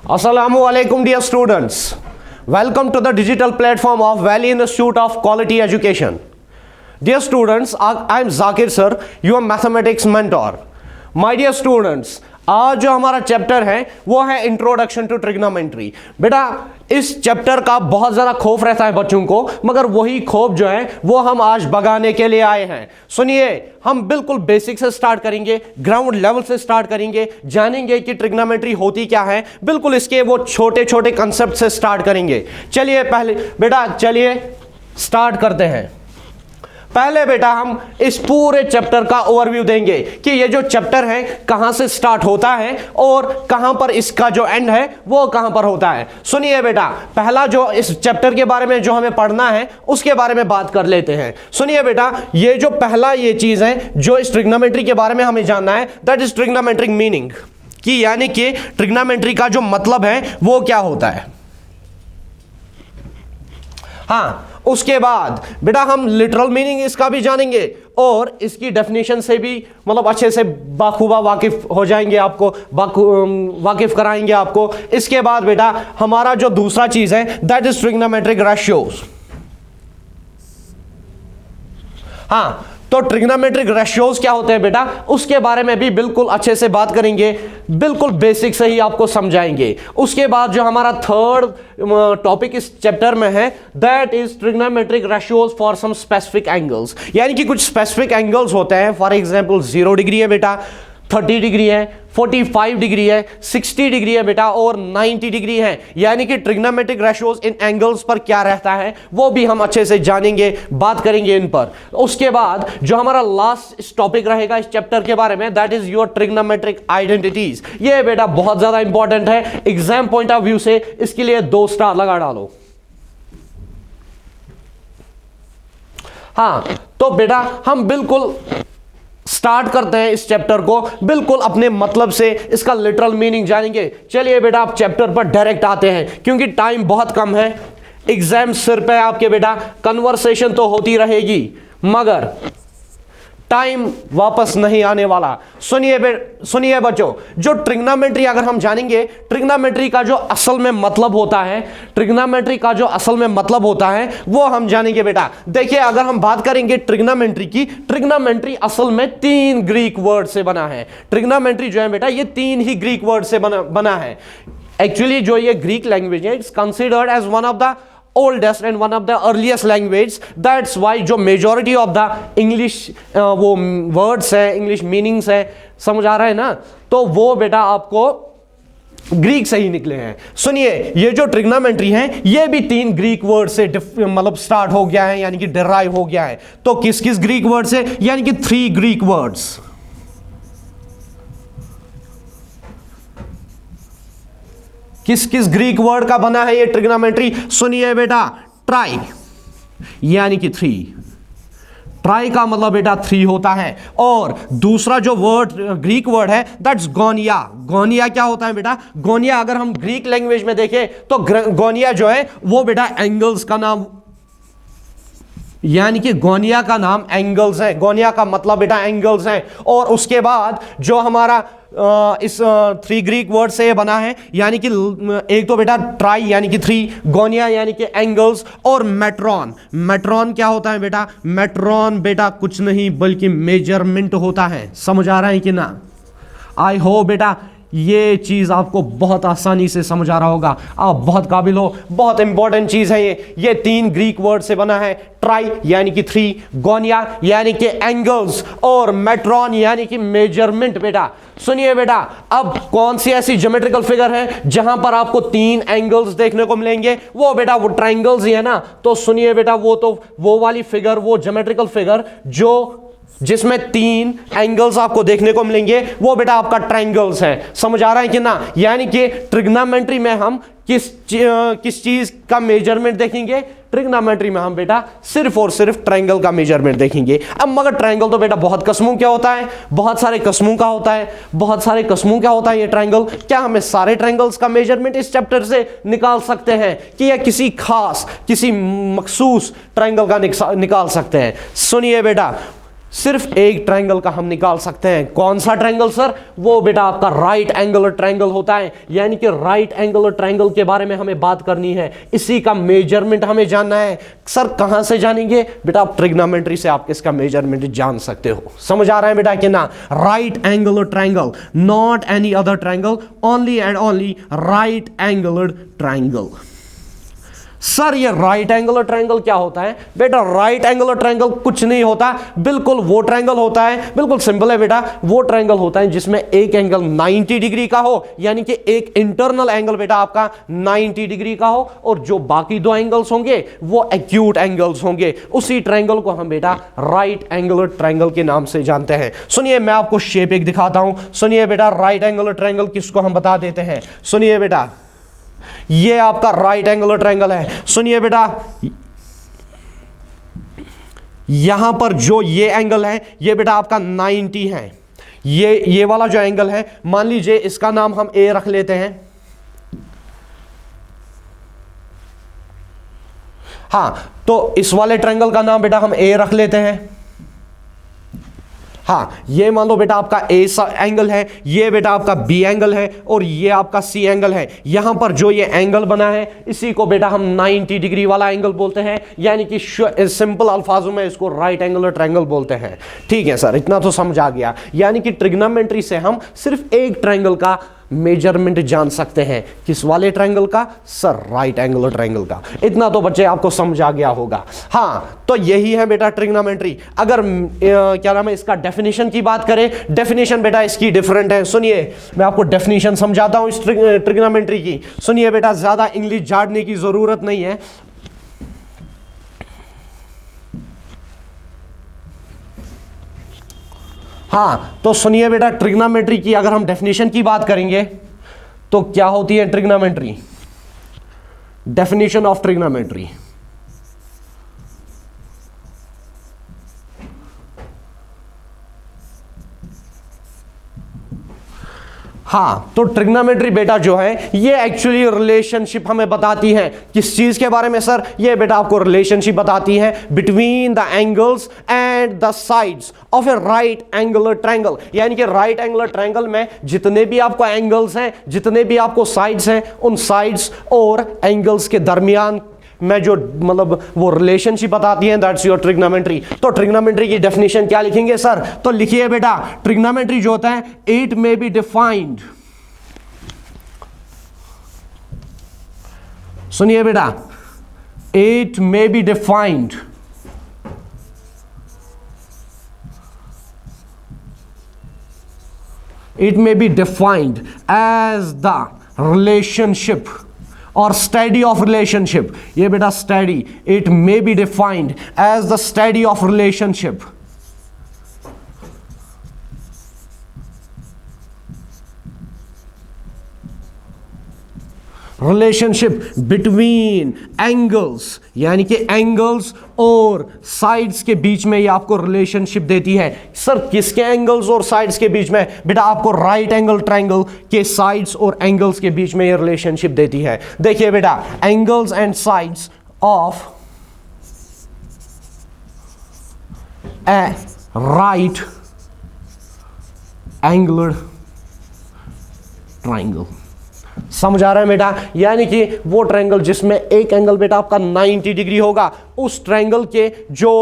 Assalamualaikum dear students. Welcome to the digital platform of Valley Institute of Quality Education. Dear students, I am Zakir sir, your mathematics mentor. My dear students, आज जो हमारा chapter है वो है introduction to trigonometry. बेटा इस chapter का बहुत ज़्यादा खौफ रहता है बच्चों को, मगर वही खौफ जो है वो हम आज भगाने के लिए आए हैं। सुनिए, हम बिल्कुल बेसिक से स्टार्ट करेंगे, ग्राउंड लेवल से स्टार्ट करेंगे, जानेंगे कि ट्रिग्नोमेट्री होती क्या है, बिल्कुल इसके वो छोटे छोटे कंसेप्ट से स्टार्ट करेंगे। चलिए पहले बेटा चलिए स्टार्ट करते हैं। पहले बेटा हम इस पूरे चैप्टर का ओवरव्यू देंगे कि ये जो चैप्टर है कहां से स्टार्ट होता है और कहां पर इसका जो एंड है वो कहां पर होता है। सुनिए बेटा, पहला जो इस चैप्टर के बारे में जो हमें पढ़ना है उसके बारे में बात कर लेते हैं। सुनिए बेटा, ये जो पहला ये चीज है जो इस ट्रिग्नोमेट्री के बारे में हमें जानना है, दैट इज ट्रिग्नोमेट्रिक मीनिंग, कि यानी कि ट्रिग्नोमेट्री का जो मतलब है वो क्या होता है। हाँ, उसके बाद बेटा हम लिटरल मीनिंग इसका भी जानेंगे और इसकी डेफिनेशन से भी मतलब अच्छे से बाखूबा वाकिफ हो जाएंगे, आपको वाकिफ कराएंगे आपको। इसके बाद बेटा हमारा जो दूसरा चीज है दैट इज ट्रिग्नोमेट्रिक रेशियोज। हाँ, तो ट्रिग्नोमेट्रिक रेशियोज क्या होते हैं बेटा, उसके बारे में भी बिल्कुल अच्छे से बात करेंगे, बिल्कुल बेसिक से ही आपको समझाएंगे। उसके बाद जो हमारा थर्ड टॉपिक इस चैप्टर में है that is trigonometric ratios for some specific angles, यानी कि कुछ स्पेसिफिक एंगल्स होते हैं। फॉर एग्जांपल 0 डिग्री है बेटा, 30 डिग्री है, 45 डिग्री है, 60 डिग्री है बेटा और 90 डिग्री है। यानी कि ट्रिग्नोमेट्रिक रेशियोज इन एंगल्स पर क्या रहता है वो भी हम अच्छे से जानेंगे, बात करेंगे इन पर। उसके बाद जो हमारा लास्ट टॉपिक रहेगा इस चैप्टर के बारे में that is your trigonometric identities. ये बेटा बहुत ज्यादा इंपॉर्टेंट है, एग्जाम पॉइंट ऑफ व्यू से इसके लिए 2 स्टार लगा डालो। हाँ, तो बेटा हम बिल्कुल स्टार्ट करते हैं इस चैप्टर को, बिल्कुल अपने मतलब से इसका लिटरल मीनिंग जानेंगे। चलिए बेटा आप चैप्टर पर डायरेक्ट आते हैं क्योंकि टाइम बहुत कम है, एग्जाम सिर पे आपके बेटा। कन्वर्सेशन तो होती रहेगी मगर टाइम वापस नहीं आने वाला। सुनिए बच्चों, जो ट्रिग्नोमेट्री अगर हम जानेंगे, ट्रिग्नोमेट्री का जो असल में मतलब होता है, ट्रिग्नोमेट्री का जो असल में मतलब होता है वो हम जानेंगे बेटा। देखिए अगर हम बात करेंगे ट्रिग्नोमेट्री की, ट्रिग्नोमेट्री असल में 3 ग्रीक वर्ड से बना है। ट्रिग्नोमेट्री जो है बेटा ये 3 ही ग्रीक वर्ड से बना है। एक्चुअली जो ये ग्रीक लैंग्वेज है it's considered as one of the oldest and one of the earliest language. That's why जो majority of the English वो words है, English meanings है, समझ आ रहा है ना, तो वो बेटा आपको ग्रीक से ही निकले हैं। सुनिए, ये जो ट्रिग्नोमेट्री है ये भी 3 ग्रीक वर्ड से मतलब स्टार्ट हो गया है, यानी कि डिराइव हो गया है। तो किस किस ग्रीक वर्ड से, यानी कि 3 ग्रीक वर्ड्स। किस किस ग्रीक वर्ड का बना है ये ट्रिग्नोमेट्री। सुनिए बेटा, ट्राई यानी कि 3, ट्राई का मतलब बेटा 3 होता है। और दूसरा जो वर्ड ग्रीक वर्ड है दैट्स गोनिया। गोनिया क्या होता है बेटा, गोनिया अगर हम ग्रीक लैंग्वेज में देखें तो गोनिया जो है वो बेटा एंगल्स का नाम, यानी कि गोनिया का नाम एंगल्स है। गोनिया का मतलब बेटा एंगल्स है। और उसके बाद जो हमारा इस 3 ग्रीक वर्ड से बना है, यानी कि एक तो बेटा ट्राई यानी कि 3, गोनिया यानी कि एंगल्स, और मेट्रॉन। मेट्रॉन क्या होता है बेटा, मेट्रॉन बेटा कुछ नहीं बल्कि मेजरमेंट होता है। समझ आ रहा है कि ना। आई होप बेटा ये चीज आपको बहुत आसानी से समझ आ रहा होगा, आप बहुत काबिल हो। बहुत इंपॉर्टेंट चीज है ये 3 ग्रीक वर्ड से बना है। ट्राई यानी कि 3, गोनिया यानी कि एंगल्स और मेट्रॉन यानी कि मेजरमेंट बेटा। सुनिए बेटा, अब कौन सी ऐसी ज्योमेट्रिकल फिगर है जहां पर आपको 3 एंगल्स देखने को मिलेंगे, वो बेटा वो ट्रायंगल्स ही है ना। तो सुनिए बेटा वो वाली फिगर, वो ज्योमेट्रिकल फिगर जो जिसमें 3 एंगल्स आपको देखने को मिलेंगे वो बेटा आपका ट्रायंगल्स है। समझ आ रहा है कि ना। यानी कि ट्रिग्नोमेट्री में हम किस चीज का मेजरमेंट देखेंगे, ट्रिग्नोमेट्री में हम बेटा सिर्फ और सिर्फ ट्रायंगल का मेजरमेंट देखेंगे। अब मगर ट्रायंगल तो बेटा बहुत किस्मों का होता है, बहुत सारे किस्मों का होता है, बहुत सारे किस्मों का होता है ये ट्रायंगल। क्या हमें सारे ट्रायंगल्स का मेजरमेंट इस चैप्टर से निकाल सकते हैं कि या किसी खास किसी मखसूस ट्रायंगल का निकाल सकते हैं। सुनिए बेटा, सिर्फ एक ट्रायंगल का हम निकाल सकते हैं। कौन सा ट्रायंगल सर? वो बेटा आपका राइट एंगुलर ट्रायंगल होता है। यानी कि राइट एंगुलर ट्रायंगल के बारे में हमें बात करनी है, इसी का मेजरमेंट हमें जानना है। सर कहां से जानेंगे? बेटा आप ट्रिग्नोमेट्री से आप इसका मेजरमेंट जान सकते हो। समझ आ रहा है बेटा कि ना? Right angular triangle, not any other triangle, only and only right angular triangle. Sir ये राइट एंगुलर ट्रायंगल क्या होता है? बेटा राइट एंगुलर ट्रायंगल कुछ नहीं होता, बिल्कुल वो ट्रायंगल होता है, बिल्कुल सिंपल है बेटा, वो ट्रायंगल होता है जिसमें एक एंगल 90 डिग्री का हो, यानी कि एक इंटरनल एंगल बेटा आपका 90 डिग्री का हो, और जो बाकी दो एंगल्स होंगे वो एक्यूट एंगल्स होंगे। उसी ट्रायंगल को हम बेटा राइट एंगुलर ट्रायंगल के नाम से जानते हैं। सुनिए मैं आपको शेप एक दिखाता हूं। सुनिए बेटा राइट एंगुलर ट्रायंगल किसको हम बता देते हैं। सुनिए बेटा ये आपका राइट एंगुलर ट्रायंगल है। सुनिए बेटा यहां पर जो ये एंगल है ये बेटा आपका 90 है। ये वाला जो एंगल है, मान लीजिए इसका नाम हम ए रख लेते हैं। हां तो इस वाले ट्रायंगल का नाम बेटा हम ए रख लेते हैं। हाँ ये मान लो बेटा आपका ए एंगल है, ये बेटा आपका बी एंगल है, और ये आपका सी एंगल है। यहां पर जो ये एंगल बना है इसी को बेटा हम 90 डिग्री वाला एंगल बोलते हैं, यानी कि सिंपल अल्फाजों में इसको राइट एंगुलर ट्रायंगल बोलते हैं। ठीक है सर, इतना तो समझ आ गया। यानी कि ट्रिग्नोमेट्री से हम सिर्फ एक ट्रायंगल का मेजरमेंट जान सकते हैं। किस वाले ट्रायंगल का? सर राइट एंगुलर ट्रायंगल का। इतना तो बच्चे आपको समझ आ गया होगा। हाँ तो यही है बेटा ट्रिग्नोमेट्री। अगर क्या नाम है इसका डेफिनेशन की बात करें, डेफिनेशन बेटा इसकी डिफरेंट है। सुनिए मैं आपको डेफिनेशन समझाता हूं इस ट्रिग्नोमेट्री की। सुनिए बेटा ज्यादा इंग्लिश झाड़ने की जरूरत नहीं है। हां तो सुनिए बेटा ट्रिग्नोमेट्री की अगर हम डेफिनेशन की बात करेंगे तो क्या होती है ट्रिग्नोमेट्री? Definition of trigonometry. हाँ तो ट्रिग्नोमेट्री बेटा जो है ये एक्चुअली रिलेशनशिप हमें बताती है। किस चीज के बारे में सर? ये बेटा आपको रिलेशनशिप बताती है between the angles and the sides of A right angular triangle. यानी कि राइट एंगुलर ट्रायंगल में जितने भी आपको एंगल्स हैं, जितने भी आपको साइड्स हैं, उन साइड्स और एंगल्स के दरमियान में जो मतलब वो रिलेशनशिप बताती है, दैट्स योर ट्रिग्नोमेट्री। तो ट्रिग्नोमेट्री की डेफिनेशन क्या लिखेंगे सर? तो लिखिए बेटा ट्रिग्नोमेट्री जो होता है इट मे बी डिफाइंड, सुनिए बेटा it may be defined as the relationship or study of relationship. ये बेटा study, it may be defined as the study of relationship between angles, यानी कि एंगल्स और साइड्स के बीच में ये आपको रिलेशनशिप देती है। सर किसके एंगल्स और साइड्स के बीच में? बेटा आपको राइट एंगल ट्रायंगल के साइड्स और एंगल्स के बीच में ये रिलेशनशिप देती है। देखिए बेटा angles and sides of A right angular triangle. समझ आ रहा है बेटा? यानी कि वो ट्रायंगल जिसमें एक एंगल बेटा आपका 90 डिग्री होगा, उस ट्रायंगल के जो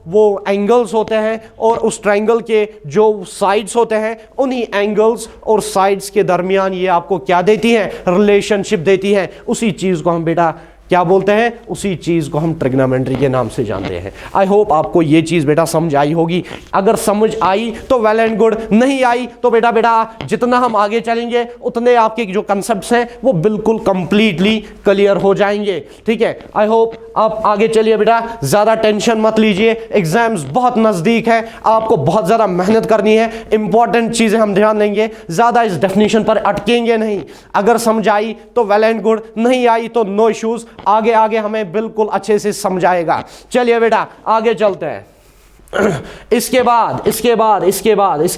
वो एंगल्स होते हैं और उस ट्रायंगल के जो साइड्स होते हैं, उन्हीं एंगल्स और साइड्स के दरमियान ये आपको क्या देती है? रिलेशनशिप देती है। उसी चीज को हम बेटा क्या बोलते हैं? उसी चीज को हम ट्रिग्नोमेट्री के नाम से जानते हैं। आई होप आपको ये चीज बेटा समझ आई होगी। अगर समझ आई तो वेल एंड गुड, नहीं आई तो बेटा जितना हम आगे चलेंगे उतने आपके जो कंसेप्ट्स हैं वो बिल्कुल कंप्लीटली क्लियर हो जाएंगे। ठीक है, आई होप आप आगे चलिए बेटा, ज्यादा टेंशन मत लीजिए, एग्जाम्स बहुत नजदीक है, आपको बहुत ज्यादा मेहनत करनी है, इंपॉर्टेंट चीजें हम ध्यान देंगे, ज्यादा इस डेफिनेशन पर अटकेंगे नहीं। अगर समझ आई तो वेल एंड गुड, नहीं आई तो नो इश्यूज, आगे आगे हमें बिल्कुल अच्छे से समझाएगा। चलिए बेटा आगे चलते हैं। इसके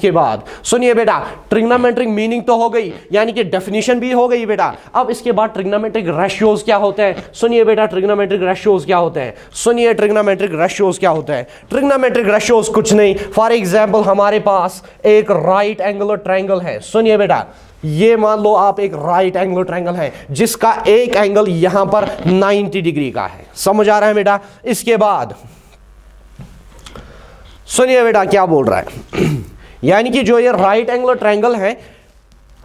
बाद सुनिए बेटा, ट्रिग्नोमेट्रिक मीनिंग तो हो गई, यानी कि डेफिनेशन भी हो गई बेटा। अब इसके बाद ट्रिग्नोमेट्रिक रेशियोज क्या होते हैं? सुनिए बेटा, ट्रिग्नोमेट्रिक रेशियोज क्या होते हैं? सुनिए, ट्रिग्नोमेट्रिक रेशियोज क्या होते हैं? ट्रिग्नोमेट्रिक रेशियोज कुछ नहीं, फॉर एग्जांपल हमारे पास एक राइट एंगुलर ट्रायंगल है। सुनिए बेटा, ये मान लो आप एक राइट एंगुलर ट्रायंगल है जिसका एक एंगल यहां पर 90 डिग्री का है। समझ आ रहा है बेटा? इसके बाद सुनिए बेटा क्या बोल रहा है यानी कि जो ये राइट एंगुलर ट्रायंगल है,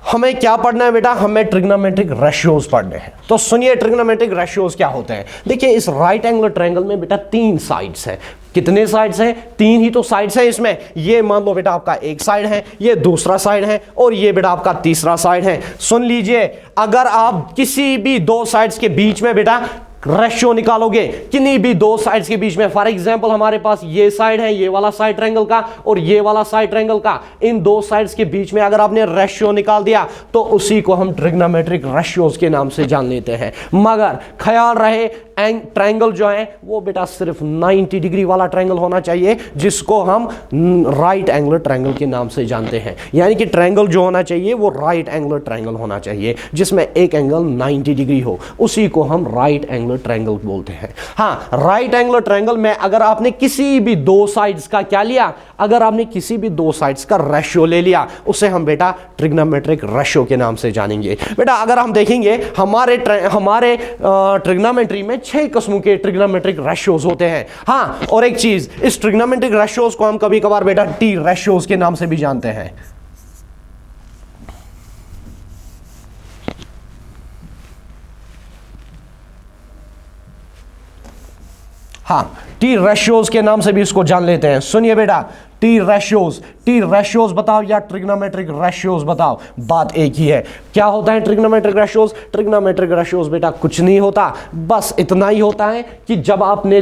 हमें क्या पढ़ना है बेटा? हमें ट्रिग्नोमेट्रिक रेशियोज पढ़ने हैं। तो सुनिए, ट्रिग्नोमेट्रिक रेशियोज क्या होते हैं? देखिए, इस राइट एंगुलर ट्रायंगल में बेटा 3 साइड्स हैं। कितने साइड्स हैं? 3 ही तो साइड्स हैं इसमें। ये मान लो बेटा आपका एक साइड है, ये दूसरा साइड है, और ये बेटा आपका तीसरा साइड है। सुन लीजिए, अगर आप किसी भी 2 साइड्स के बीच में बेटा रेशियो निकालोगे, किन्हीं भी 2 साइड्स के बीच में, फॉर एग्जांपल हमारे पास ये साइड है, ये वाला साइड ट्रायंगल का और ये वाला साइड ट्रायंगल का, इन 2 साइड्स के बीच में अगर आपने रेशियो निकाल दिया तो उसी को हम ट्रिग्नोमेट्रिक रेशियोज के नाम से जान लेते हैं। मगर ख्याल रहे, ट्रायंगल जो है वो बेटा सिर्फ 90 डिग्री वाला ट्रायंगल होना चाहिए, जिसको हम राइट एंगुलर ट्रायंगल के नाम से जानते हैं। यानी कि ट्रायंगल जो होना चाहिए वो राइट एंगुलर ट्रायंगल होना चाहिए जिसमें एक एंगल 90 डिग्री हो, उसी को हम राइट एंगुलर ट्रायंगल बोलते हैं। हाँ, राइट एंगुलर ट्रायंगल में अगर आपने किसी भी 2 साइड्स का क्या लिया, अगर आपने किसी भी 2 साइड्स का रेशियो ले लिया, उसे हम बेटा ट्रिग्नोमेट्रिक रेशियो के नाम से जानेंगे। बेटा अगर हम देखेंगे हमारे ट्रिग्नोमेट्री में 6 किस्मों के ट्रिग्नोमेट्रिक रेशियोज होते हैं। हाँ, और एक चीज, इस ट्रिग्नोमेट्रिक रेशियोज को हम कभी कभार बेटा टी रेशियोज के नाम से भी जानते हैं। हाँ, टी रेशियोज के नाम से भी इसको जान लेते हैं। सुनिए बेटा, टी रेशियोज बताओ या ट्रिग्नोमेट्रिक रेशियोज बताओ, बात एक ही है। क्या होता है ट्रिग्नोमेट्रिक रेशियोज? ट्रिग्नोमेट्रिक रेशियोज बेटा कुछ नहीं होता, बस इतना ही होता है कि जब आपने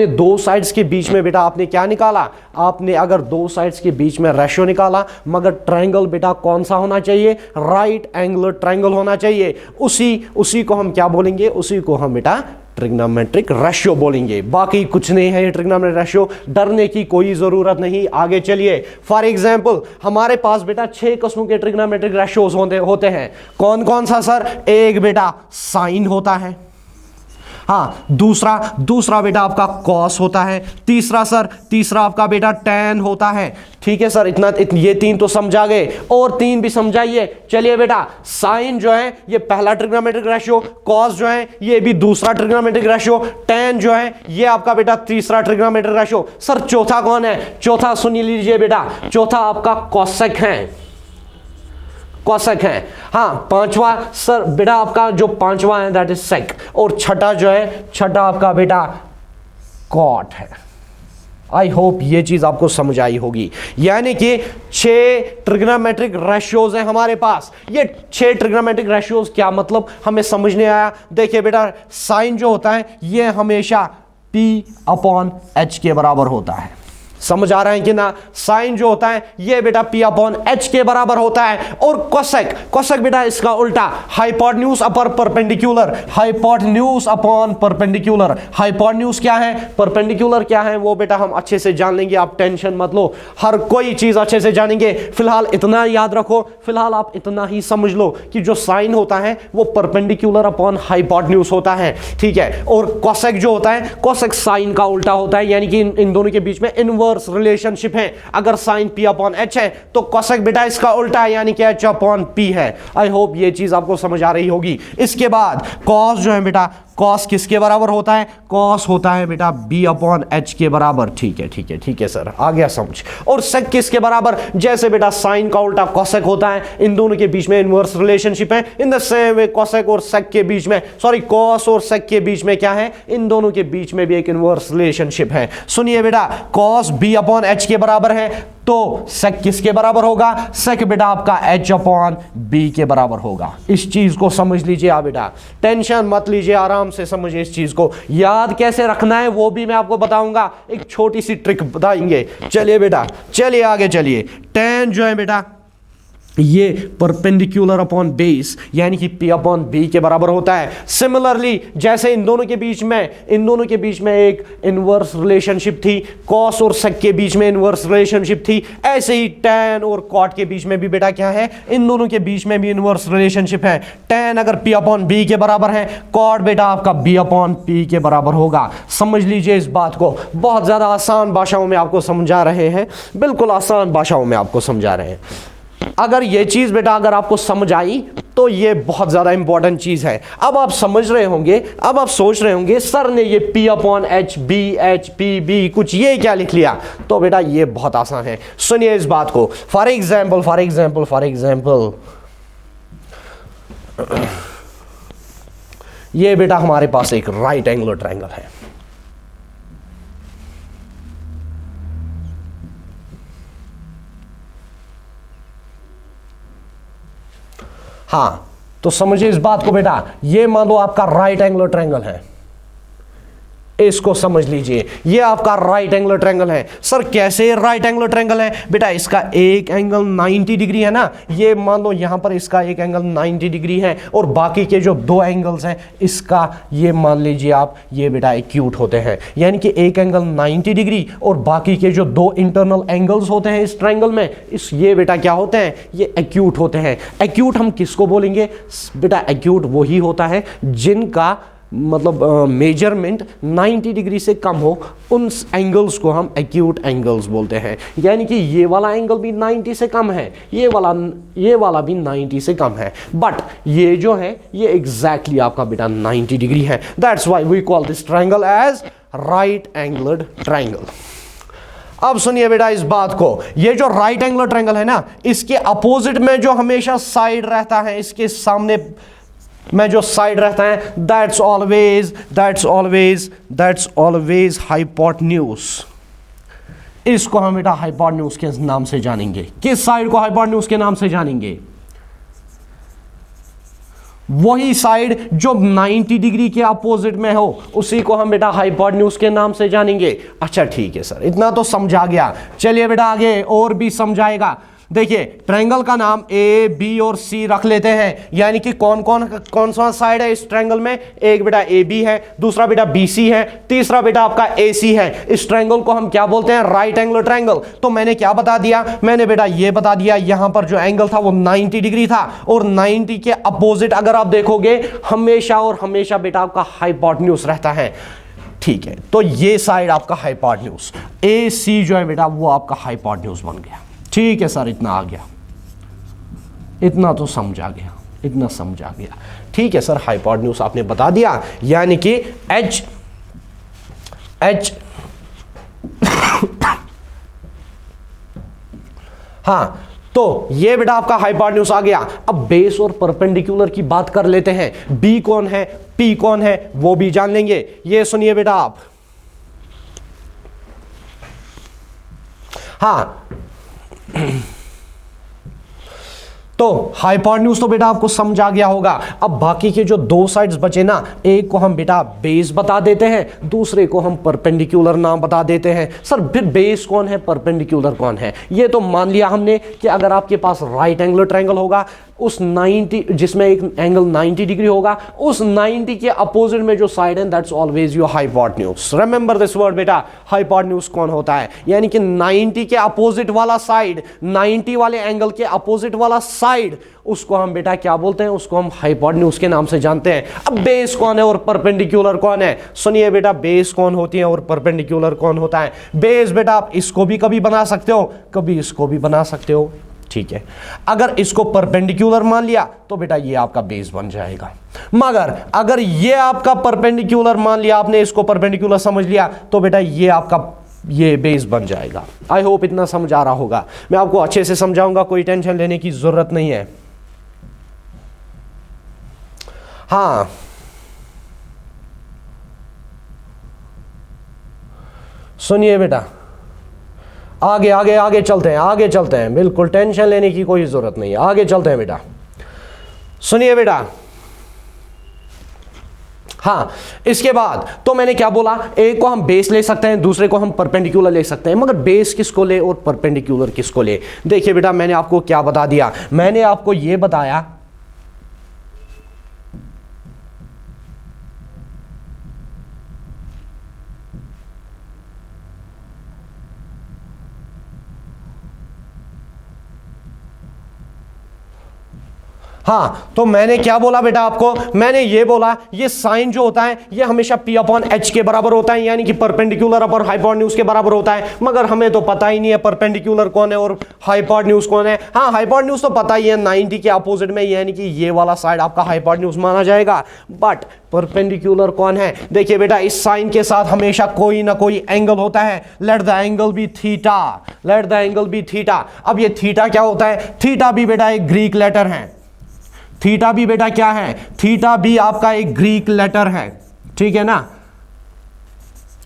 दो साइड्स के बीच में बेटा आपने क्या निकाला, आपने अगर 2 साइड्स के बीच में रेशियो निकाला, मगर ट्रायंगल बेटा कौन सा होना चाहिए? राइट एंगुलर ट्रायंगल होना चाहिए। उसी को हम क्या बोलेंगे? उसी को हम बेटा ट्रिग्नोमेट्रिक रेशियो बोलेंगे। बाकी कुछ नहीं है ये ट्रिग्नोमेट्रिक रेशियो, डरने की कोई जरूरत नहीं। आगे चलिए, फॉर एग्जांपल हमारे पास बेटा 6 किस्मों के ट्रिग्नोमेट्रिक रेशियोज होते हैं। कौन कौन सा सर? एक बेटा साइन होता है, हाँ, दूसरा बेटा आपका कॉस होता है, तीसरा आपका बेटा टैन होता है। ठीक है सर, ये 3 तो समझा गए, और 3 भी समझाइए। चलिए बेटा, साइन जो है ये पहला ट्रिग्नोमेट्रिक रेशियो, कॉस जो है ये भी दूसरा ट्रिग्नोमेट्रिक रेशियो, टैन जो है ये आपका बेटा तीसरा ट्रिग्नोमेट्रिक रेशियो। सर चौथा कौन है? चौथा सुन लीजिए बेटा, चौथा आपका कॉसेक है, हाँ। 5वां सर बेटा आपका जो 5वां है दैट इज सेक, और छठा आपका बेटा कॉट है। आई होप ये चीज आपको समझ आई होगी। यानी कि 6 ट्रिग्नोमेट्रिक रेशियोज हैं हमारे पास। ये 6 ट्रिग्नोमेट्रिक रेशियोज क्या मतलब हमें समझ नहीं आया। देखिए बेटा, साइन जो होता है ये हमेशा P/H के बराबर होता है। समझ आ रहा है कि ना? साइन जो होता है ये बेटा P/H के बराबर होता है। और कोसेक बेटा इसका उल्टा, हाइपोटेन्यूज अपॉन परपेंडिकुलर। हाइपोटेन्यूज क्या है, परपेंडिकुलर क्या है, वो बेटा हम अच्छे से जान लेंगे, आप टेंशन मत लो, हर कोई चीज अच्छे से जानेंगे। फिलहाल इतना याद रखो, फिलहाल आप इतना ही समझ लो कि जो साइन होता है वो परपेंडिकुलर अपॉन हाइपोटेन्यूज होता है। ठीक है, और कोसेक जो होता है, कोसेक साइन का उल्टा होता है, यानी कि इन दोनों के बीच में इनवर्स रिलेशनशिप है। अगर साइन P/H है तो कोसेक बेटा इसका उल्टा है, यानी कि H/P है। आई होप ये चीज आपको समझ आ रही होगी। इसके बाद कॉस जो है बेटा, कॉस किसके बराबर होता है? कॉस होता है बेटा B/H के बराबर। ठीक है सर, आ गया समझ। और सेक किसके बराबर? जैसे बेटा साइन का उल्टा कोसेक होता है, इन दोनों के बीच में इनवर्स रिलेशनशिप है। In the same way cosec और सेक के बीच में, कॉस और सेक के बीच में क्या है? इन दोनों के बीच में भी एक इनवर्स रिलेशनशिप है। सुनिए बेटा, कॉस B/H के बराबर है तो सेक किसके बराबर होगा? सेक बेटा आपका H/B के बराबर होगा। इस चीज को समझ लीजिए आप बेटा, टेंशन मत लीजिए, आराम से समझिए इस चीज को। याद कैसे रखना है वो भी मैं आपको बताऊंगा, एक छोटी सी ट्रिक बताएंगे। चलिए बेटा, चलिए आगे चलिए। टैन जो है बेटा, ये परपेंडिकुलर अपॉन बेस यानी कि P अपॉन B के बराबर होता है। सिमिलरली जैसे इन दोनों के बीच में एक इनवर्स रिलेशनशिप थी, कॉस और सेक के बीच में इनवर्स रिलेशनशिप थी, ऐसे ही tan और कॉट के बीच में भी बेटा क्या है, इन दोनों के बीच में भी इनवर्स रिलेशनशिप है। tan अगर P अपॉन B के बराबर है, कॉट बेटा आपका B अपॉन P के बराबर होगा। समझ लीजिए इस बात को, बहुत ज्यादा आसान भाषाओं में आपको समझा रहे हैं, बिल्कुल आसान भाषाओं में आपको समझा रहे हैं। अगर ये चीज बेटा अगर आपको समझ आई तो ये बहुत ज्यादा इंपॉर्टेंट चीज है। अब आप समझ रहे होंगे, अब आप सोच रहे होंगे सर ने ये P upon H P B कुछ ये क्या लिख लिया, तो बेटा ये बहुत आसान है। सुनिए इस बात को। फॉर एग्जाम्पल ये बेटा हमारे पास एक राइट एंगुलर ट्रायंगल है। हाँ, तो समझिए इस बात को बेटा, ये मान लो आपका राइट एंगुलर ट्रायंगल है, इसको समझ लीजिए, ये आपका राइट एंगुलर ट्रायंगल है। सर कैसे राइट एंगुलर ट्रायंगल है बेटा, इसका एक एंगल 90 डिग्री है ना, ये मान लो यहां पर इसका एक एंगल 90 डिग्री है और बाकी के जो दो एंगल्स हैं इसका ये मान लीजिए आप, ये बेटा एक्यूट होते हैं, यानी कि एक एंगल 90 डिग्री और बाकी के जो दो इंटरनल एंगल्स होते हैं इस ट्रायंगल में, ये बेटा क्या होते हैं, ये एक्यूट होते हैं। एक्यूट हम किसको बोलेंगे बेटा, एक्यूट वही होता है जिनका मतलब मेजरमेंट 90 डिग्री से कम हो, उन एंगल्स को हम एक्यूट एंगल्स बोलते हैं। यानी कि ये वाला एंगल भी 90 से कम है, ये वाला भी 90 से कम है, बट ये जो है ये एग्जैक्टली आपका बेटा 90 डिग्री है। That's why we call this triangle as right angular triangle. अब सुनिए बेटा इस बात को, ये जो राइट एंगुलर ट्रायंगल है ना, इसके अपोजिट में जो हमेशा साइड रहता है, इसके सामने में जो साइड रहता है, दैट्स ऑलवेज हाइपोटेन्यूज। इसको हम बेटा हाइपोटेन्यूज के नाम से जानेंगे। किस साइड को हाइपोटेन्यूज के नाम से जानेंगे, वही साइड जो 90 डिग्री के अपोजिट में हो, उसी को हम बेटा हाइपोटेन्यूज के नाम से जानेंगे। अच्छा ठीक है सर, इतना तो समझा गया, चलिए बेटा आगे और भी समझाएगा। देखिए ट्रायंगल का नाम ए बी और सी रख लेते हैं, यानी कि कौन सा साइड है इस ट्रायंगल में, एक बेटा ए बी है, दूसरा बेटा बी सी है, तीसरा बेटा आपका ए सी है। इस ट्रायंगल को हम क्या बोलते हैं, राइट एंगुलर ट्रायंगल। तो मैंने क्या बता दिया, मैंने बेटा ये बता दिया यहां पर जो एंगल था वो 90 डिग्री था और 90 के अपोजिट अगर आप देखोगे हमेशा और हमेशा बेटा आपका हाइपोटेन्यूज रहता है। ठीक है, तो ये साइड आपका हाइपोटेन्यूज, ए सी जो है बेटा वो आपका हाइपोटेन्यूज बन गया। ठीक है सर, इतना आ गया, इतना तो समझा गया, इतना समझा गया। ठीक है सर, हाइपोटेन्यूज आपने बता दिया, यानी कि एच हाँ, तो ये बेटा आपका हाइपोटेन्यूज आ गया। अब बेस और परपेंडिकुलर की बात कर लेते हैं। बी कौन है, पी कौन है, वो भी जान लेंगे। ये सुनिए बेटा आप, हाँ तो हाइपोटेन्यूज तो बेटा आपको समझ आ गया होगा। अब बाकी के जो दो साइड्स बचे ना, एक को हम बेटा बेस बता देते हैं, दूसरे को हम परपेंडिकुलर नाम बता देते हैं। सर फिर बेस कौन है, परपेंडिकुलर कौन है, ये तो मान लिया हमने कि अगर आपके पास राइट एंगुलर ट्रायंगल होगा, उस 90 जिसमें एक एंगल 90 डिग्री होगा, उस 90 के अपोजिट में जो साइड है that's always your hypotenuse. Remember this word बेटा, हाइपोटेन्यूज कौन होता है, यानी कि 90 के अपोजिट वाला साइड, 90 वाले एंगल के अपोजिट वाला साइड, उसको हम बेटा क्या बोलते हैं, उसको हम हाइपोटेन्यूज के नाम से जानते हैं। अब बेस कौन है और परपेंडिकुलर कौन है, सुनिए बेटा, बेस कौन होती है और परपेंडिकुलर कौन होता है। बेस बेटा आप इसको भी कभी बना सकते हो, कभी इसको भी बना सकते हो। ठीक है, अगर इसको परपेंडिकुलर मान लिया तो बेटा ये आपका बेस बन जाएगा, मगर अगर ये आपका परपेंडिकुलर मान लिया, आपने इसको परपेंडिकुलर समझ लिया, तो बेटा ये आपका ये बेस बन जाएगा। आई होप इतना समझ आ रहा होगा, मैं आपको अच्छे से समझाऊंगा, कोई टेंशन लेने की जरूरत नहीं है। हाँ सुनिए बेटा, आगे आगे आगे चलते हैं, आगे चलते हैं, बिल्कुल टेंशन लेने की कोई जरूरत नहीं है, आगे चलते हैं बेटा। सुनिए बेटा, हाँ, इसके बाद तो मैंने क्या बोला, एक को हम बेस ले सकते हैं, दूसरे को हम परपेंडिकुलर ले सकते हैं, मगर बेस किसको ले और परपेंडिकुलर किसको ले? देखिए बेटा, मैंने आपको क्या बता दिया, मैंने आपको यह बताया हाँ, तो मैंने क्या बोला बेटा आपको, मैंने ये बोला ये साइन जो होता है ये हमेशा P अपॉन H के बराबर होता है, यानी कि परपेंडिकुलर अपॉन हाइपोटेन्यूज के बराबर होता है, मगर हमें तो पता ही नहीं है परपेंडिकुलर कौन है और हाइपोटेन्यूज कौन है। हाँ, हाइपोटेन्यूज तो पता ही है 90 के अपोजिट में, यानी कि ये वाला साइड आपका हाइपोटेन्यूज माना जाएगा, बट परपेंडिकुलर कौन है? देखिए बेटा, इस साइन के साथ हमेशा कोई ना कोई एंगल होता है, let the angle be theta, let the angle be theta. अब ये थीटा क्या होता है? थीटा भी बेटा एक ग्रीक लेटर है, थीटा भी बेटा क्या है? थीटा भी आपका एक ग्रीक लेटर है, ठीक है ना,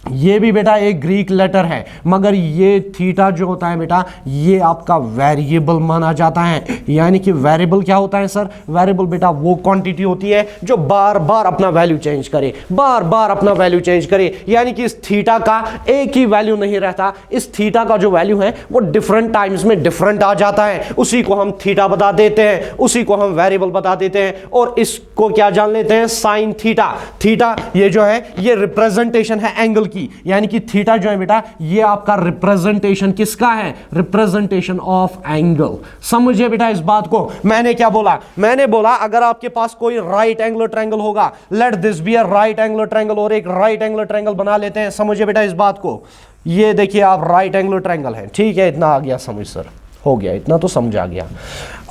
ये भी बेटा एक ग्रीक लेटर है, मगर ये थीटा जो होता है बेटा ये आपका वेरिएबल माना जाता है। यानी कि वेरिएबल क्या होता है सर? वेरिएबल बेटा वो क्वांटिटी होती है जो बार बार अपना वैल्यू चेंज करे, बार बार अपना वैल्यू चेंज करे, यानी कि इस थीटा का एक ही वैल्यू नहीं रहता, इस थीटा का जो वैल्यू है वो डिफरेंट टाइम्स में डिफरेंट आ जाता है, उसी को हम थीटा बता देते हैं, उसी को हम वेरिएबल बता देते हैं, और इसको क्या जान लेते हैं? Sine theta. थीटा ये जो है ये रिप्रेजेंटेशन है एंगल की, यानी कि थीटा जो है बेटा ये आपका रिप्रेजेंटेशन किसका है? Representation of angle. समझिए बेटा इस बात को। मैंने क्या बोला? मैंने बोला अगर आपके पास कोई राइट एंगुलर ट्रायंगल होगा, let this be a right angular triangle, और एक राइट एंगुलर ट्रायंगल बना लेते हैं। समझिए बेटा इस बात को, ये देखिए आप राइट एंगुलर ट्रायंगल है, ठीक है, इतना आ गया समझ सर, हो गया, इतना तो समझ आ गया।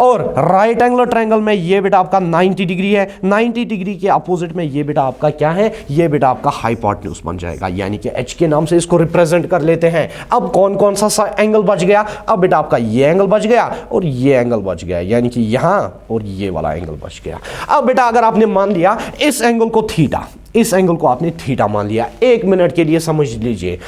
और राइट एंगुलर ट्रायंगल में ये बेटा आपका 90 डिग्री है, 90 डिग्री के अपोजिट में ये बेटा आपका क्या है? ये बेटा आपका हाइपोटेन्यूज बन जाएगा, यानी कि H के नाम से इसको रिप्रेजेंट कर लेते हैं। अब कौन कौन सा एंगल बच गया? अब बेटा आपका ये एंगल बच गया और ये एंगल बच गया, यानी कि यहां और ये वाला एंगल बच गया। अब बेटा अगर आपने मान लिया इस एंगल को थीटा, इस एंगल को आपने थीटा मान लिया, 1 मिनट के लिए समझ लीजिए,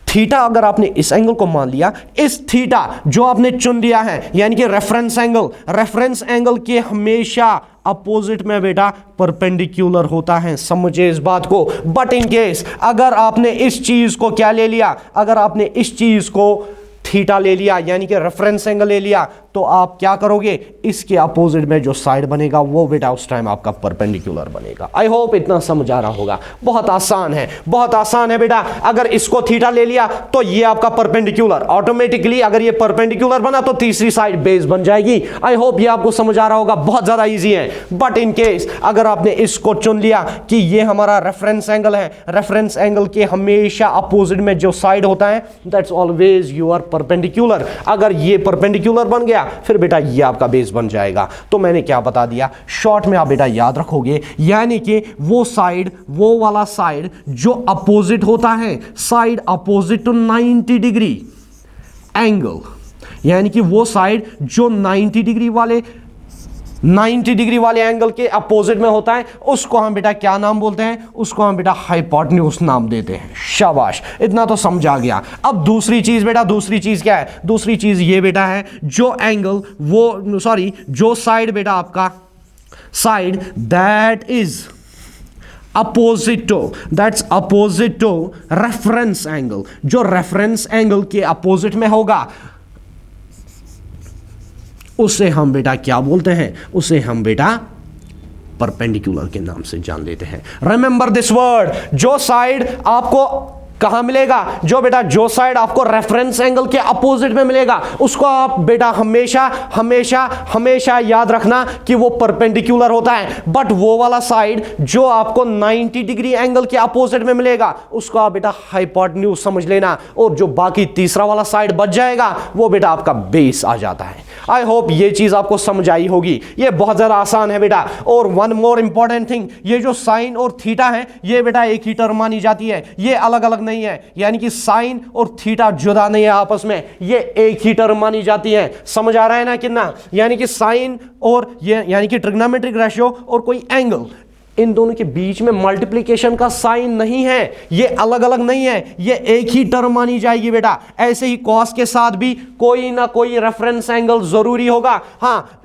थीटा अगर आपने इस एंगल को मान लिया, इस थीटा जो आपने चुन लिया है यानी कि रेफरेंस एंगल, रेफरेंस एंगल के हमेशा अपोजिट में बेटा परपेंडिकुलर होता है। समझे इस बात को। बट इन केस अगर आपने इस चीज को क्या ले लिया, अगर आपने इस चीज को थीटा ले लिया यानी कि रेफरेंस एंगल ले लिया, तो आप क्या करोगे? इसके अपोजिट में जो साइड बनेगा वो बेटा उस टाइम आपका परपेंडिकुलर बनेगा। आई होप इतना समझ आ रहा होगा। बहुत आसान है, बहुत आसान है बेटा। अगर इसको थीटा ले लिया तो ये आपका परपेंडिकुलर, ऑटोमेटिकली अगर ये परपेंडिकुलर बना तो तीसरी साइड बेस बन जाएगी। आई होप ये आपको समझ आ रहा होगा, बहुत ज्यादा इजी है। बट इन केस अगर आपने इसको चुन लिया कि ये हमारा रेफरेंस एंगल है, रेफरेंस एंगल के हमेशा अपोजिट में जो साइड होता है दैट्स ऑलवेज योर परपेंडिकुलर। अगर ये परपेंडिकुलर बन गया फिर बेटा ये आपका बेस बन जाएगा। तो मैंने क्या बता दिया, शॉर्ट में आप बेटा याद रखोगे, यानी कि वो साइड, वो वाला साइड जो अपोजिट होता है, side opposite to 90 degree angle, यानी कि वो साइड जो 90 डिग्री वाले 90 डिग्री वाले एंगल के अपोजिट में होता है, उसको हम बेटा क्या नाम बोलते हैं? उसको हम बेटा हाइपोटेन्यूज नाम देते हैं। शाबाश, इतना तो समझ आ गया। अब दूसरी चीज बेटा, दूसरी चीज क्या है? दूसरी चीज ये बेटा है जो एंगल, वो सॉरी जो साइड बेटा आपका side that is opposite to, that's opposite to reference angle, जो रेफरेंस एंगल के अपोजिट में होगा उसे हम बेटा क्या बोलते हैं? उसे हम बेटा परपेंडिकुलर के नाम से जान लेते हैं। रिमेंबर दिस वर्ड, जो साइड आपको कहां मिलेगा, जो बेटा जो साइड आपको रेफरेंस एंगल के अपोजिट में मिलेगा उसको आप बेटा हमेशा हमेशा हमेशा याद रखना कि वो परपेंडिकुलर होता है। बट वो वाला साइड जो आपको 90 डिग्री एंगल के अपोजिट में मिलेगा उसको आप बेटा हाइपोटेन्यूज समझ लेना, और जो बाकी तीसरा वाला साइड बच जाएगा वो बेटा आपका बेस आ जाता है। आई होप ये चीज आपको समझ आई होगी। ये बहुत ज्यादा आसान है बेटा। और वन मोर इंपॉर्टेंट थिंग, ये जो साइन और थीटा है ये बेटा एक ही टर्म मानी जाती है, ये अलग अलग नहीं है, यानी कि साइन और थीटा जुदा नहीं है आपस में, ये एक ही टर्म मानी जाती है। समझ आ रहा है ना कितना? यानी कि साइन और ये यानी कि ट्रिग्नोमेट्रिक रेशियो और कोई एंगल, इन दोनों के बीच में मल्टीप्लिकेशन का साइन नहीं है, ये अलग अलग नहीं है, ये एक ही टर्म मानी जाएगी बेटा। ऐसे ही कॉस के साथ भी कोई ना कोई रेफरेंस एंगल जरूरी होगा। हाँ,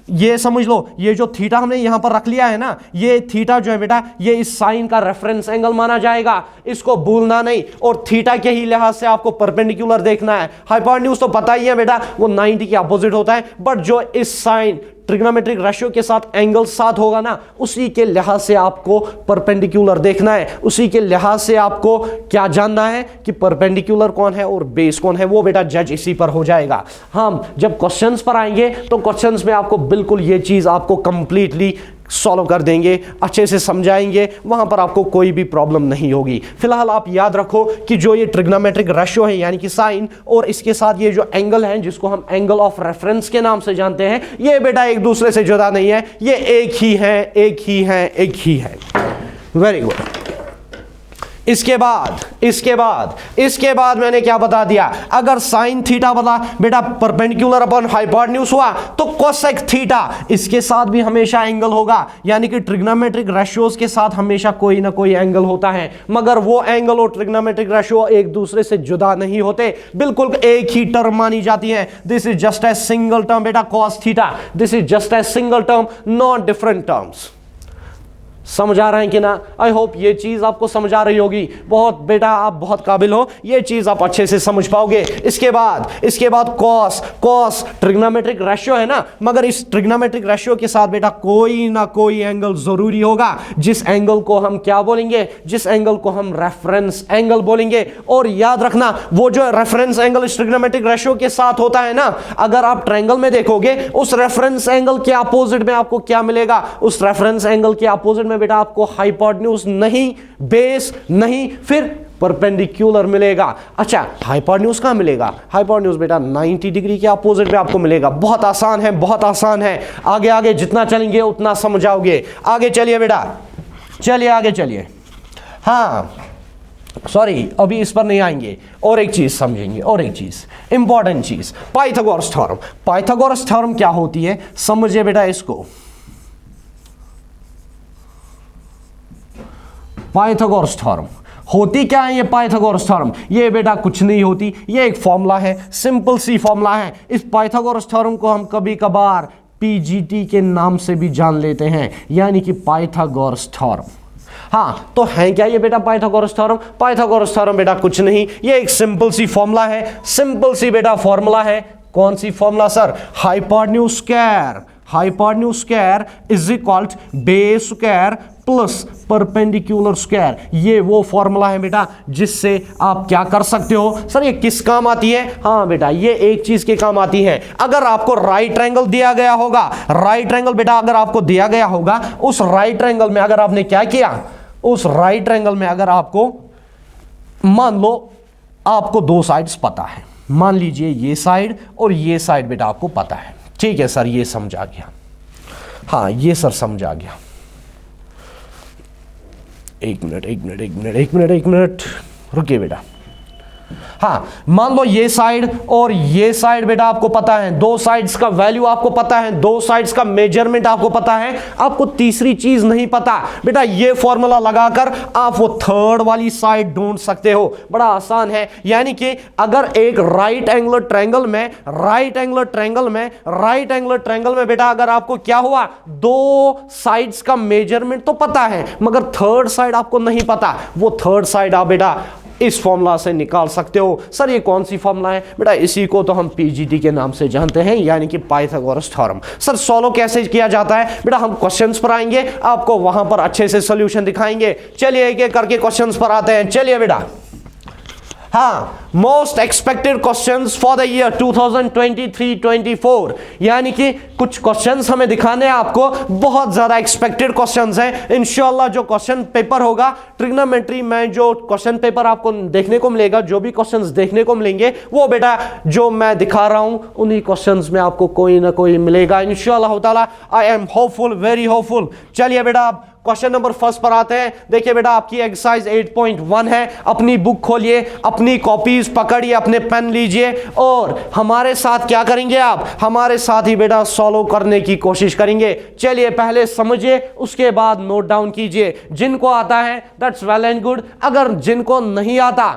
ये समझ लो, ये जो थीटा हमने यहां पर रख लिया है ना, ये थीटा जो है बेटा ये इस साइन का रेफरेंस एंगल माना जाएगा, इसको भूलना नहीं। और थीटा के ही लिहाज से आपको परपेंडिकुलर देखना है। हाइपोटेन्यूज तो पता ही है बेटा वो 90 के अपोजिट होता है, बट जो इस साइन ट्रिग्नोमेट्रिक रेशियो के साथ एंगल साथ होगा ना, उसी के लिहाज से आपको परपेंडिकुलर देखना है, उसी के लिहाज से आपको क्या जानना है कि परपेंडिकुलर कौन है और बेस कौन है, वो बेटा जज इसी पर हो जाएगा। हम जब क्वेश्चंस पर आएंगे तो क्वेश्चंस में आपको बिल्कुल ये चीज आपको कंप्लीटली सॉल्व कर देंगे, अच्छे से समझाएंगे, वहां पर आपको कोई भी प्रॉब्लम नहीं होगी। फिलहाल आप याद रखो कि जो ये ट्रिग्नोमेट्रिक रेशियो है यानी कि साइन और इसके साथ ये जो एंगल है जिसको हम एंगल ऑफ रेफरेंस के नाम से जानते हैं, ये बेटा एक दूसरे से जुदा नहीं है, ये एक ही है, एक ही है, एक ही है। Very good. इसके बाद मैंने क्या बता दिया, अगर साइन थीटा बता बेटा परपेंडिकुलर अपॉन हाइपोटेन्यूज हुआ तो कोसेक थीटा इसके साथ भी हमेशा एंगल होगा, यानी कि ट्रिग्नोमेट्रिक रेशियोज के साथ हमेशा कोई ना कोई एंगल होता है, मगर वो एंगल और ट्रिग्नोमेट्रिक रेशियो एक दूसरे से जुदा नहीं होते, बिल्कुल एक ही टर्म मानी जाती है। This is just a single term बेटा cos theta, this is just a single term, not different terms. समझ आ रहा है कि ना? आई होप ये चीज आपको समझ आ रही होगी। बहुत बेटा आप बहुत काबिल हो, ये चीज आप अच्छे से समझ पाओगे। इसके बाद कॉस ट्रिग्नोमेट्रिक रेशियो है ना, मगर इस ट्रिग्नोमेट्रिक रेशियो के साथ बेटा कोई ना कोई एंगल जरूरी होगा, जिस एंगल को हम क्या बोलेंगे, जिस एंगल को हम रेफरेंस एंगल बोलेंगे। और याद रखना वो जो रेफरेंस एंगल इस ट्रिग्नोमेट्रिक रेशियो के साथ होता है ना, अगर आप ट्रायंगल में देखोगे उस रेफरेंस एंगल के अपोजिट में आपको क्या मिलेगा, उस रेफरेंस एंगल के अपोजिट में बेटा आपको हाइपोटेन्यूज नहीं, बेस नहीं, फिर परपेंडिकुलर मिलेगा। अच्छा हाइपोटेन्यूज कहां मिलेगा, हाइपोटेन्यूज बेटा 90 डिग्री के अपोजिट में आपको मिलेगा। बहुत आसान है, बहुत आसान है। आगे आगे जितना चलेंगे उतना समझ आओगे। आगे चलिए बेटा, चलिए आगे चलिए। हाँ सॉरी अभी इस पर नहीं आएंगे, और एक चीज समझेंगे, और एक चीज इंपॉर्टेंट चीज, पाइथागोरस थ्योरम। पाइथागोरस थ्योरम क्या होती है समझिए बेटा इसको। पाइथागोरस थ्योरम होती क्या है, ये पाइथागोरस थ्योरम ये बेटा कुछ नहीं होती, ये एक फॉर्मूला है, सिंपल सी फॉर्मूला है। इस पाइथागोरस थ्योरम को हम कभी कभार पीजीटी के नाम से भी जान लेते हैं, यानी कि पाइथागोरस थ्योरम। हाँ तो है क्या ये बेटा पाइथागोरस थ्योरम? पाइथागोरस थ्योरम बेटा कुछ नहीं, ये एक सिंपल सी फॉर्मूला है, सिंपल सी बेटा फॉर्मूला है। कौन सी formula sir? Hypotenuse square is equal base square plus perpendicular square. ये वो फॉर्मूला है बेटा जिससे आप क्या कर सकते हो। सर ये किस काम आती है? हाँ बेटा ये एक चीज के काम आती है। अगर आपको राइट ट्रायंगल दिया गया होगा, राइट ट्रायंगल बेटा अगर आपको दिया गया होगा, उस राइट ट्रायंगल में अगर आपने क्या किया, उस राइट ट्रायंगल में अगर आपको मान लो आपको दो साइड्स पता है, मान लीजिए ये साइड और ये साइड बेटा आपको पता है, ठीक है सर ये समझ आ गया, हाँ ये सर समझ आ गया। एक मिनट रुकिए बेटा। हाँ मान लो ये साइड और ये साइड बेटा आपको पता है, दो साइड्स का वैल्यू आपको पता है, दो साइड्स का मेजरमेंट आपको पता है, आपको तीसरी चीज नहीं पता बेटा। ये फॉर्मूला लगाकर आप वो थर्ड वाली साइड ढूंढ सकते हो, बड़ा आसान है। यानी कि अगर एक राइट एंगुलर ट्रायंगल में बेटा अगर आपको क्या हुआ, दो साइड्स का मेजरमेंट तो पता है मगर थर्ड साइड आपको नहीं पता, वो थर्ड साइड आप बेटा इस फॉर्मूला से निकाल सकते हो। सर ये कौन सी फॉर्मूला है बेटा? इसी को तो हम पीजीटी के नाम से जानते हैं, यानी कि पाइथागोरस थ्योरम। सर सॉल्व कैसे किया जाता है बेटा? हम क्वेश्चंस पर आएंगे, आपको वहां पर अच्छे से सॉल्यूशन दिखाएंगे। चलिए एक एक करके क्वेश्चंस पर आते हैं। चलिए बेटा, हाँ most expected questions for the year 2023-24, यानी कि कुछ क्वेश्चंस हमें दिखाने हैं आपको, बहुत ज्यादा एक्सपेक्टेड क्वेश्चंस हैं। इंशाल्लाह जो क्वेश्चन पेपर होगा ट्रिग्नोमेट्री में, जो क्वेश्चन पेपर आपको देखने को मिलेगा, जो भी क्वेश्चंस देखने को मिलेंगे वो बेटा जो मैं दिखा रहा हूं उन्हीं क्वेश्चंस में आपको कोई ना कोई मिलेगा इंशाल्लाह ताला। I am hopeful, very hopeful. चलिए बेटा क्वेश्चन नंबर फर्स्ट पर आते हैं। देखिए बेटा आपकी एक्सरसाइज 8.1 है, अपनी बुक खोलिए, अपनी कॉपीज पकड़िए, अपने पेन लीजिए और हमारे साथ क्या करेंगे, आप हमारे साथ ही बेटा सॉल्व करने की कोशिश करेंगे। चलिए पहले समझिए, उसके बाद नोट डाउन कीजिए। जिनको आता है दैट्स वेल एंड गुड, अगर जिनको नहीं आता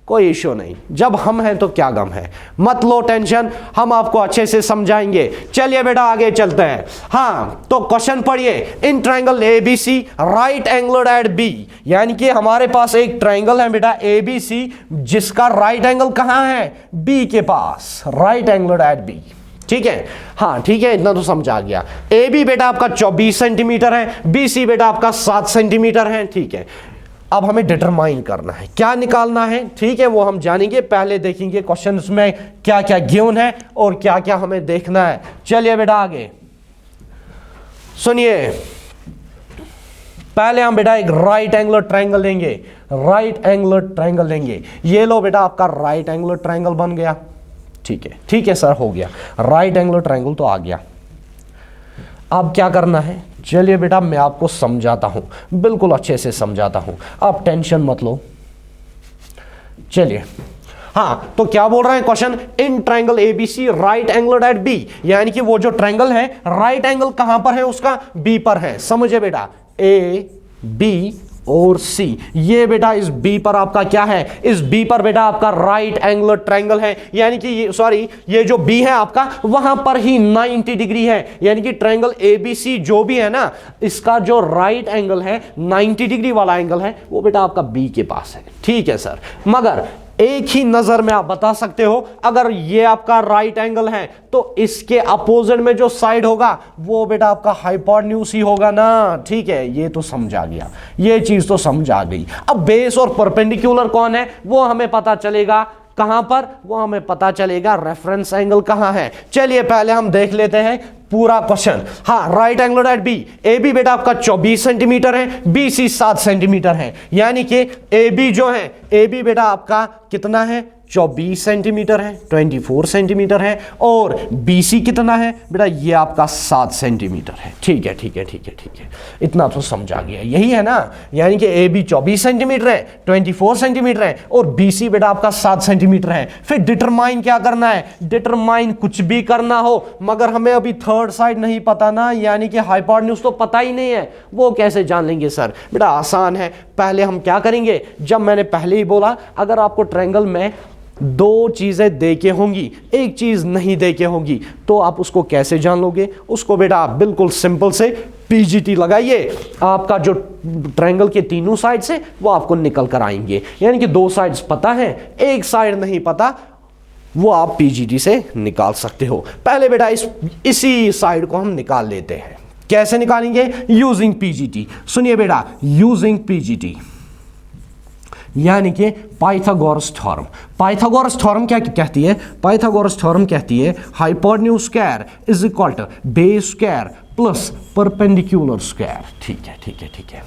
कोई इश्यू नहीं, जब हम हैं तो क्या गम है, मत लो टेंशन, हम आपको अच्छे से समझाएंगे। चलिए बेटा आगे चलते हैं। हाँ तो क्वेश्चन पढ़िए, in triangle ABC right angled at B, यानी कि हमारे पास एक ट्रायंगल है बेटा ABC जिसका राइट एंगल कहां है, B के पास, राइट एंगल्ड एट B। ठीक है, हाँ ठीक है, इतना तो समझ आ गया। AB बेटा आपका 24 सेंटीमीटर है, BC बेटा आपका 7 सेंटीमीटर है। ठीक है, अब हमें डिटरमाइन करना है, क्या निकालना है, ठीक है, वो हम जानेंगे। पहले देखेंगे क्वेश्चन में क्या क्या गिवन है और क्या क्या हमें देखना है। चलिए बेटा आगे सुनिए, पहले हम बेटा एक राइट एंगुलर ट्रायंगल लेंगे, राइट एंगुलर ट्रायंगल लेंगे। ये लो बेटा आपका राइट एंगुलर ट्रायंगल बन गया। ठीक है सर, हो गया, राइट एंगुलर ट्रायंगल तो आ गया। अब क्या करना है, चलिए बेटा मैं आपको समझाता हूं, बिल्कुल अच्छे से समझाता हूं, आप टेंशन मत लो। चलिए हाँ, तो क्या बोल रहे हैं question, in triangle ABC right angled at B, यानी कि वो जो ट्रायंगल है राइट एंगल कहां पर है उसका, B पर है। समझे बेटा, A B और C, ये बेटा इस B पर आपका क्या है, इस B पर बेटा आपका राइट एंगुलर ट्रायंगल है, यानी कि ये सॉरी ये जो B है आपका वहां पर ही 90 डिग्री है, यानी कि ट्रायंगल ABC जो भी है ना, इसका जो राइट एंगल है 90 डिग्री वाला एंगल है वो बेटा आपका B के पास है। ठीक है सर, मगर एक ही नजर में आप बता सकते हो, अगर ये आपका राइट एंगल है तो इसके अपोजिट में जो साइड होगा वो बेटा आपका हाइपोटेन्यूज ही होगा ना। ठीक है, ये तो समझ आ गया, ये चीज तो समझ आ गई। अब बेस और परपेंडिकुलर कौन है वो हमें पता चलेगा कहां पर, वो हमें पता चलेगा रेफरेंस एंगल कहां है। चलिए पहले हम देख लेते हैं पूरा क्वेश्चन। हाँ, right angle at B, AB बेटा आपका 24 सेंटीमीटर है, BC 7 सेंटीमीटर है, यानी कि AB जो है, AB बेटा आपका कितना है, 24 सेंटीमीटर है, 24 सेंटीमीटर है, और BC कितना है बेटा, ये आपका 7 सेंटीमीटर है। ठीक है, इतना तो समझ आ गया, यही है ना, यानी कि AB 24 सेंटीमीटर है, 24 सेंटीमीटर है, और BC बेटा आपका 7 सेंटीमीटर है। फिर डिटरमाइन क्या करना है, डिटरमाइन कुछ भी करना हो, मगर हमें अभी थर्ड साइड नहीं पता ना, यानी कि हाइपोटेन्यूज तो पता ही नहीं है, वो कैसे जान लेंगे सर। बेटा आसान है, पहले हम क्या करेंगे, जब मैंने पहले ही बोला अगर आपको ट्रायंगल में दो चीजें देके होंगी, एक चीज नहीं देके होगी, तो आप उसको कैसे जान लोगे, उसको बेटा आप बिल्कुल सिंपल से PGT लगाइए, आपका जो ट्रायंगल के तीनों साइड से वो आपको निकल कर आएंगे। यानी कि दो साइड्स पता है, एक साइड नहीं पता, वो आप PGT से निकाल सकते हो। पहले बेटा इसी साइड को हम निकाल लेते हैं। कैसे निकालेंगे, यूजिंग PGT। सुनिए बेटा, यूजिंग PGT यानी कि पाइथागोरस थ्योरम। पाइथागोरस थ्योरम क्या कहती है, पाइथागोरस थ्योरम कहती है hypotenuse square is equal to base square plus perpendicular square. ठीक है।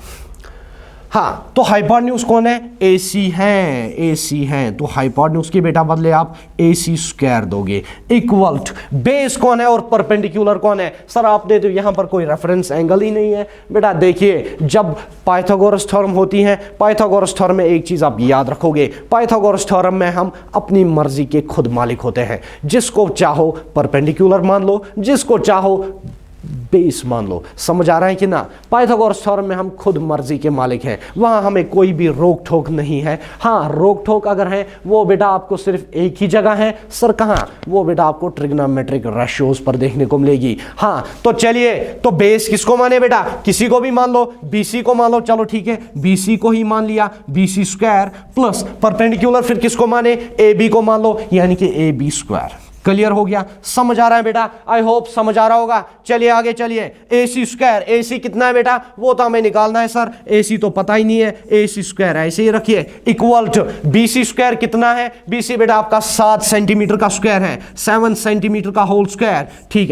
हाँ, तो हाइपोटेन्यूज कौन है, AC है, तो हाइपोटेन्यूज की बेटा बदले आप AC स्क्वायर दोगे, इक्वल टू बेस कौन है और परपेंडिकुलर कौन है। सर आपने तो यहां पर कोई रेफरेंस एंगल ही नहीं है। बेटा देखिए, जब पाइथागोरस थ्योरम होती है, पाइथागोरस थ्योरम में एक चीज आप याद रखोगे, पाइथागोरस थ्योरम में हम अपनी मर्जी के खुद मालिक होते हैं, जिसको चाहो परपेंडिकुलर मान लो, जिसको चाहो बेस मान लो। समझ आ रहा है कि ना, पाइथागोरस थ्योरम में हम खुद मर्जी के मालिक हैं, वहां हमें कोई भी रोक ठोक नहीं है। हाँ, रोक ठोक अगर है वो बेटा आपको सिर्फ एक ही जगह है। सर कहां, वो बेटा आपको ट्रिग्नोमेट्रिक रेशियोज पर देखने को मिलेगी। हाँ, तो चलिए, तो बेस किसको माने बेटा, किसी को भी मान लो, BC को मान लो, चलो ठीक है, BC को ही मान लिया, BC स्क्वायर प्लस परपेंडिकुलर फिर किसको माने, AB को मान लो, यानी कि AB स्क्वायर। क्लियर हो गया, समझ आ रहा है बेटा, आई होप समझ आ रहा होगा। चलिए आगे चलिए, AC स्क्वायर, AC कितना है बेटा, वो तो हमें निकालना है सर, AC तो पता ही नहीं है, AC स्क्वायर ऐसे ही रखिए, इक्वल टू BC स्क्वायर कितना है, BC बेटा आपका 7 सेंटीमीटर का स्क्वायर है, 7 सेंटीमीटर का होल स्क्वायर। ठीक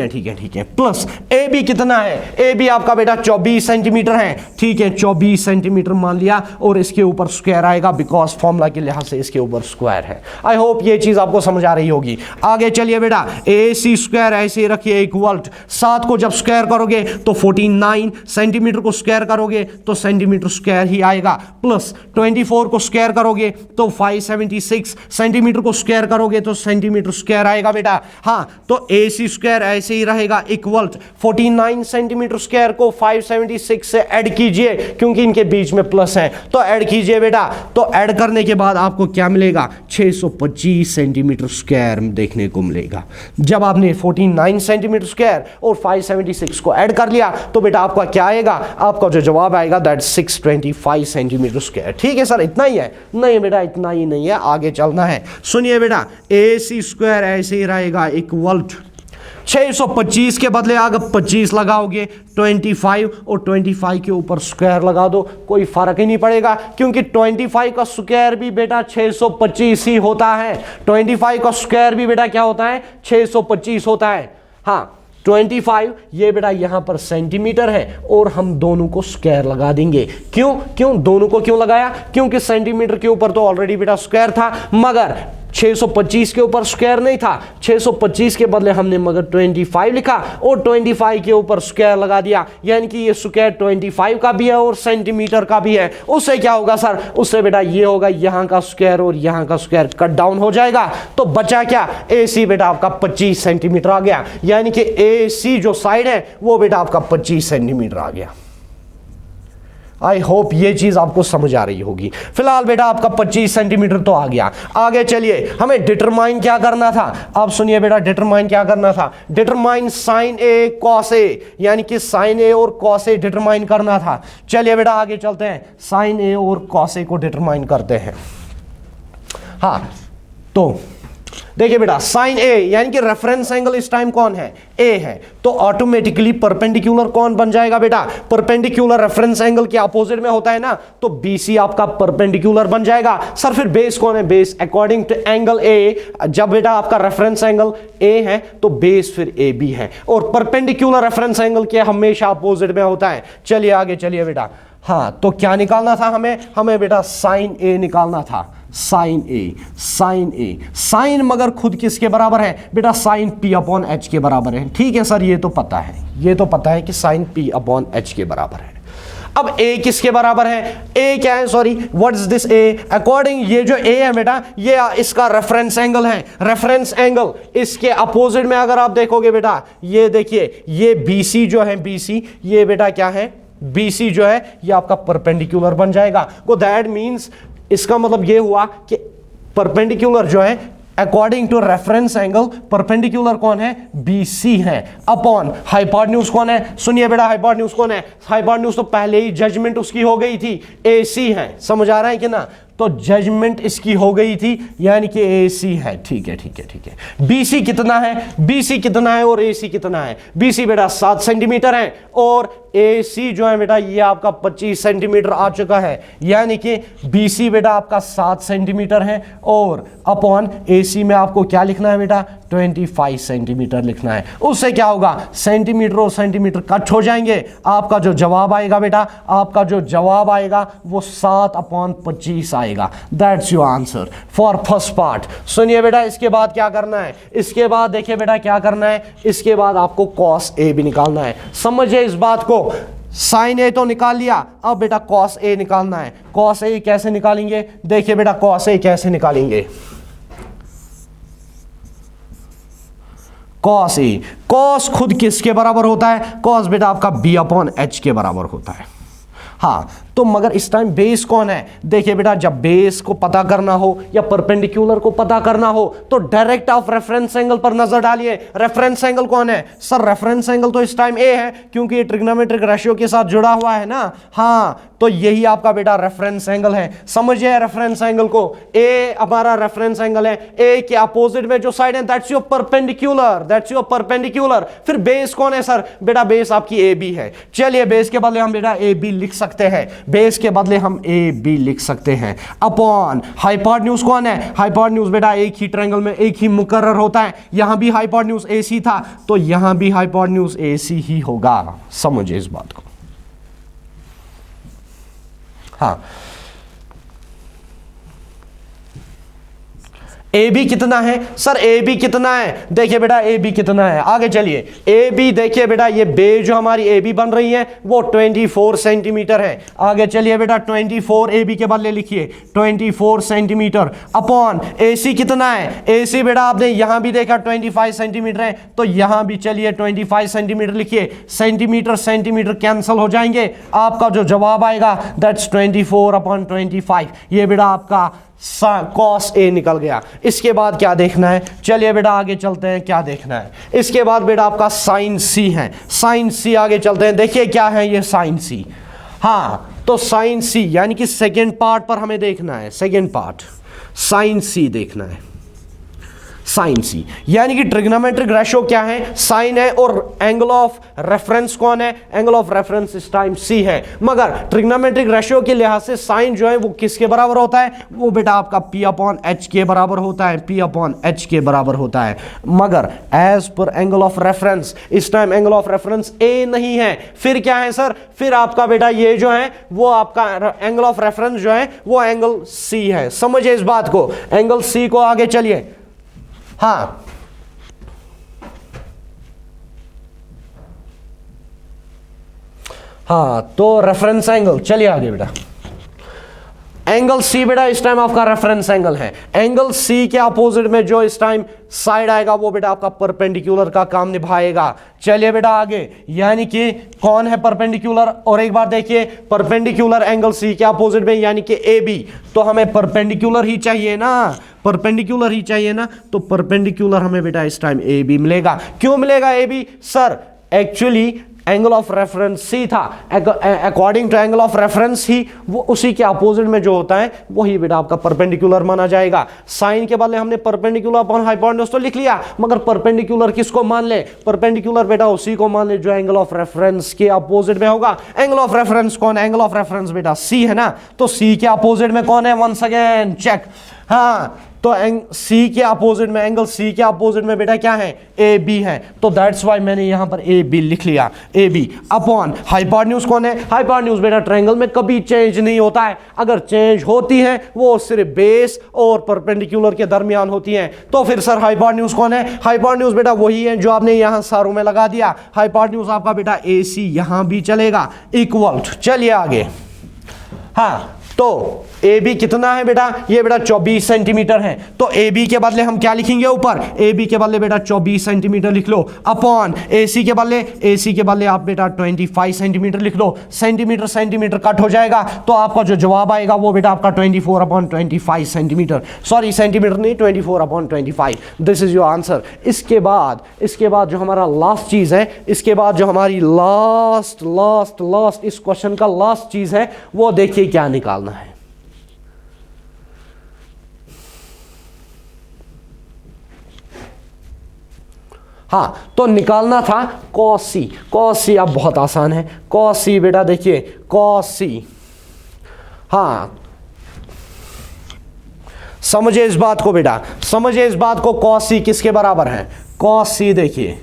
है, प्लस AB कितना है, AB आपका बेटा 24 सेंटीमीटर है। ठीक है, 24 सेंटीमीटर मान लिया, और इसके ऊपर स्क्वायर आएगा बिकॉज फॉर्मूला के लिहाज से इसके ऊपर स्क्वायर है। आई होप ये चीज आपको समझ आ रही होगी। आगे चलिए बेटा ए सी स्क्वायर ऐसे रखिए इक्वल 7 को जब स्क्वायर करोगे तो 49, सेंटीमीटर को स्क्वायर करोगे तो सेंटीमीटर स्क्वायर ही आएगा, प्लस 24 को स्क्वायर करोगे तो 576, सेंटीमीटर को स्क्वायर करोगे तो सेंटीमीटर स्क्वायर आएगा बेटा। हाँ, तो ए सी स्क्वायर ऐसे ही रहेगा इक्वल 49 सेंटीमीटर स्क्वायर को 576 से ऐड कीजिए क्योंकि इनके बीच में प्लस है, तो ऐड कीजिए बेटा। तो ऐड करने के बाद आपको क्या मिलेगा, 625 सेंटीमीटर स्क्वायर देखने को मिलेगा। जब आपने 49 सेंटीमीटर स्क्वायर और 576 को ऐड कर लिया तो बेटा आपका क्या आएगा, आपका जो जवाब आएगा दैट 625 सेंटीमीटर स्क्वायर। ठीक है सर, इतना ही है? नहीं बेटा, इतना ही नहीं है, आगे चलना है। सुनिए बेटा, ए सी स्क्वायर ऐसे ही रहेगा इक्वल 625 के बदले अगर 25 लगाओगे 25 और 25 के ऊपर स्क्वायर लगा दो, कोई फर्क ही नहीं पड़ेगा क्योंकि 25 का स्क्वायर भी बेटा 625 ही होता है। 25 का स्क्वायर भी बेटा क्या होता है, 625 होता है। हाँ, 25 ये बेटा यहां पर सेंटीमीटर है और हम दोनों को स्क्वायर लगा देंगे। क्यों दोनों को क्यों लगाया, क्योंकि सेंटीमीटर के ऊपर तो ऑलरेडी बेटा स्क्वायर था मगर 625 के ऊपर स्क्वायर नहीं था। 625 के बदले हमने मगर 25 लिखा और 25 के ऊपर स्क्वायर लगा दिया, यानी कि ये स्क्वायर 25 का भी है और सेंटीमीटर का भी है। उससे क्या होगा सर, उससे बेटा ये होगा यहां का स्क्वायर और यहां का स्क्वायर कट डाउन हो जाएगा, तो बचा क्या, ए सी बेटा आपका 25 सेंटीमीटर आ गया, यानी कि ए सी जो साइड है वो बेटा आपका 25 सेंटीमीटर आ गया। आई होप ये चीज आपको समझ आ रही होगी। फिलहाल बेटा आपका 25 सेंटीमीटर तो आ गया। आगे चलिए, हमें डिटरमाइन क्या करना था। अब सुनिए बेटा, डिटरमाइन क्या करना था, determine sign A cos A, यानी कि साइन ए और कॉस ए डिटरमाइन करना था। चलिए बेटा आगे चलते हैं, साइन ए और कॉस ए को डिटरमाइन करते हैं। हाँ, तो देखिए बेटा, साइन ए यानी कि रेफरेंस एंगल इस टाइम कौन है, ए है, तो ऑटोमेटिकली परपेंडिकुलर कौन बन जाएगा बेटा, परपेंडिकुलर रेफरेंस एंगल के अपोजिट में होता है ना, तो बीसी आपका परपेंडिकुलर बन जाएगा। सर फिर बेस कौन है, base according to angle A, जब बेटा आपका रेफरेंस एंगल ए है तो बेस फिर ए बी है और परपेंडिकुलर रेफरेंस एंगल के हमेशा अपोजिट में होता है। चलिए आगे चलिए बेटा। हाँ, तो क्या निकालना था हमें बेटा साइन ए निकालना था, साइन ए, साइन ए, साइन मगर खुद किसके बराबर है बेटा, साइन पी अपॉन एच के बराबर है। ठीक है सर, ये तो पता है, ये तो पता है कि साइन पी अपॉन एच के बराबर है। अब ए किसके बराबर है, ए क्या है, sorry what is this A, according ये जो ए है बेटा ये इसका रेफरेंस एंगल है, रेफरेंस एंगल इसके अपोजिट में अगर आप देखोगे बेटा, ये देखिए ये बीसी जो है, बीसी ये बेटा क्या है, बीसी जो है ये आपका परपेंडिकुलर बन जाएगा। वो दैट मींस इसका मतलब ये हुआ कि परपेंडिकुलर जो है according to reference angle perpendicular कौन है, बीसी है, अपॉन हाइपोटेन्यूज कौन है। सुनिए बेटा, हाइपोटेन्यूज कौन है, हाइपोटेन्यूज तो पहले ही जजमेंट उसकी हो गई थी, एसी है, समझ आ रहा है कि ना, तो जजमेंट इसकी हो गई थी यानी कि एसी है। ठीक है ठीक है ठीक है। बीसी कितना है, बीसी कितना है और एसी कितना है, बीसी बेटा 7 सेंटीमीटर है और एसी जो है बेटा ये आपका 25 सेंटीमीटर आ चुका है, यानी कि बीसी बेटा आपका 7 सेंटीमीटर है और अपॉन एसी में आपको क्या लिखना है बेटा, 25 सेंटीमीटर लिखना है। उससे क्या होगा, सेंटीमीटर और सेंटीमीटर कट हो जाएंगे, आपका जो जवाब आएगा बेटा, आपका जो जवाब आएगा वो 7/25 आएगा। That's your answer for first part. सुनिए बेटा, इसके बाद क्या करना है, इसके बाद देखिए बेटा क्या करना है, इसके बाद आपको कॉस ए भी निकालना है। समझिए इस बात को, साइन ए तो निकाल लिया, अब बेटा कॉस ए निकालना है। कॉस ए कैसे निकालेंगे, देखिए बेटा कॉस ए कैसे निकालेंगे, कॉस ए, कॉस खुद किसके बराबर होता है, कॉस बेटा आपका बी अपॉन एच के बराबर होता है। हाँ, तो मगर इस टाइम बेस कौन है, देखिए बेटा जब बेस को पता करना हो या परपेंडिकुलर को पता करना हो तो डायरेक्ट आप रेफरेंस एंगल पर नजर डालिए। रेफरेंस एंगल कौन है सर, रेफरेंस एंगल तो इस टाइम ए है क्योंकि ये ट्रिग्नोमेट्रिक रेशियो के साथ जुड़ा हुआ है ना। हाँ, तो यही आपका बेटा रेफरेंस एंगल है। समझिए रेफरेंस एंगल को, ए हमारा रेफरेंस एंगल है, ए के अपोजिट में जो साइड है that's your perpendicular, that's your perpendicular. फिर बेस कौन है सर, बेटा बेस आपकी ए बी है। चलिए बेस के बदले हम बेटा ए बी लिख सकते हैं, बेस के बदले हम ए बी लिख सकते हैं अपॉन हाइपोटेन्यूज कौन है, हाइपोटेन्यूज बेटा एक ही ट्रायंगल में एक ही मुकर्रर होता है, यहां भी हाइपोटेन्यूज एसी था तो यहां भी हाइपोटेन्यूज एसी ही होगा। समझिए इस बात को। हाँ, ए बी कितना है सर, ए बी कितना है, देखिए बेटा ए बी कितना है, आगे चलिए। ए बी देखिए बेटा, ये बेस जो हमारी ए बी बन रही है वो 24 सेंटीमीटर है। आगे चलिए बेटा, 24 ए बी के बदले लिखिए 24 सेंटीमीटर अपॉन ए सी कितना है, ए सी बेटा आपने यहां भी देखा 25 सेंटीमीटर है, तो यहां भी चलिए 25 सेंटीमीटर लिखिए। सेंटीमीटर सेंटीमीटर कैंसिल हो जाएंगे, आपका जो जवाब आएगा दैट्स 24/25। ये बेटा आपका कॉस ए निकल गया। इसके बाद क्या देखना है, चलिए बेटा आगे चलते हैं, क्या देखना है इसके बाद बेटा आपका साइन सी है। साइन सी आगे चलते हैं, देखिए क्या है ये साइन सी। हाँ तो साइन सी यानी कि सेकेंड पार्ट पर हमें देखना है, सेकेंड पार्ट साइन सी देखना है। साइन सी यानी कि ट्रिग्नोमेट्रिक रेशियो क्या है, साइन है, और एंगल ऑफ रेफरेंस कौन है, एंगल ऑफ रेफरेंस इस टाइम सी है। मगर ट्रिग्नोमेट्रिक रेशियो के लिहाज से साइन जो है वो किसके बराबर होता है, वो बेटा आपका P अपॉन H के बराबर होता है, P अपॉन H के बराबर होता है। मगर as per angle of reference इस time angle of reference A नहीं है, फिर क्या है सर, फिर आपका बेटा ये जो है वो आपका एंगल ऑफ रेफरेंस जो है वो एंगल C है। समझिए इस बात को, एंगल C को। आगे चलिए, हाँ हाँ तो रेफरेंस एंगल, चलिए आगे बेटा। एंगल सी बेटा इस टाइम आपका रेफरेंस एंगल है। एंगल सी के अपोजिट में जो इस टाइम साइड आएगा वो बेटा आपका परपेंडिकुलर का काम निभाएगा। चलिए बेटा आगे, यानी कि कौन है परपेंडिकुलर, और एक बार देखिए परपेंडिकुलर एंगल सी के अपोजिट में यानी कि ए बी, तो हमें परपेंडिकुलर ही चाहिए ना, परपेंडिकुलर ही चाहिए ना, तो परपेंडिकुलर हमें बेटा इस टाइम ए बी मिलेगा। क्यों मिलेगा A B sir, actually angle of reference C था, according to angle of reference ही वो उसी के अपोजिट में जो होता है वही बेटा आपका परपेंडिकुलर माना जाएगा। साइन के बदले हमने परपेंडिकुलर अपॉन हाइपोटेन्यूज तो लिख लिया, मगर परपेंडिकुलर किसको मान ले, परपेंडिकुलर बेटा उसी को मान ले जो एंगल ऑफ रेफरेंस के अपोजिट में होगा। एंगल ऑफ रेफरेंस कौन है, एंगल ऑफ रेफरेंस बेटा सी है ना, तो सी के अपोजिट में कौन है, वंस अगेन चेक। हाँ तो सी के अपोजिट में, एंगल सी के अपोजिट में बेटा क्या है, ए बी है, तो दैट्स वाई मैंने यहां पर ए बी लिख लिया, ए बी अपॉन हाइपोटेन्यूज कौन है, हाइपोटेन्यूज बेटा ट्रायंगल में कभी चेंज नहीं होता है, अगर चेंज होती है वो सिर्फ बेस और परपेंडिकुलर के दरमियान होती है। तो फिर सर हाइपोटेन्यूज कौन है, हाइपोटेन्यूज बेटा वही है जो आपने यहां सारों में लगा दिया। हाइपोटेन्यूज आपका बेटा ए सी यहां भी चलेगा, इक्वल। चलिए आगे, हाँ तो ए बी कितना है बेटा, ये बेटा 24 सेंटीमीटर है, तो ए बी के बदले हम क्या लिखेंगे ऊपर, ए बी के बदले बेटा 24 सेंटीमीटर लिख लो, अपॉन ए सी के बदले आप बेटा 25 सेंटीमीटर लिख लो। सेंटीमीटर सेंटीमीटर कट हो जाएगा, तो आपका जो जवाब आएगा वो बेटा आपका 24/25 सेंटीमीटर, सॉरी सेंटीमीटर नहीं 24/25, दिस इज योर आंसर। इसके बाद जो हमारा लास्ट चीज है, इसके बाद जो हमारी लास्ट इस क्वेश्चन का लास्ट चीज है, वो देखिए क्या निकालना है। हाँ तो निकालना था कॉस सी। कॉस सी अब बहुत आसान है, कॉस सी बेटा देखिए कॉस सी, हाँ समझिए इस बात को बेटा, समझिए इस बात को, कॉस सी किसके बराबर है, कॉस सी देखिए,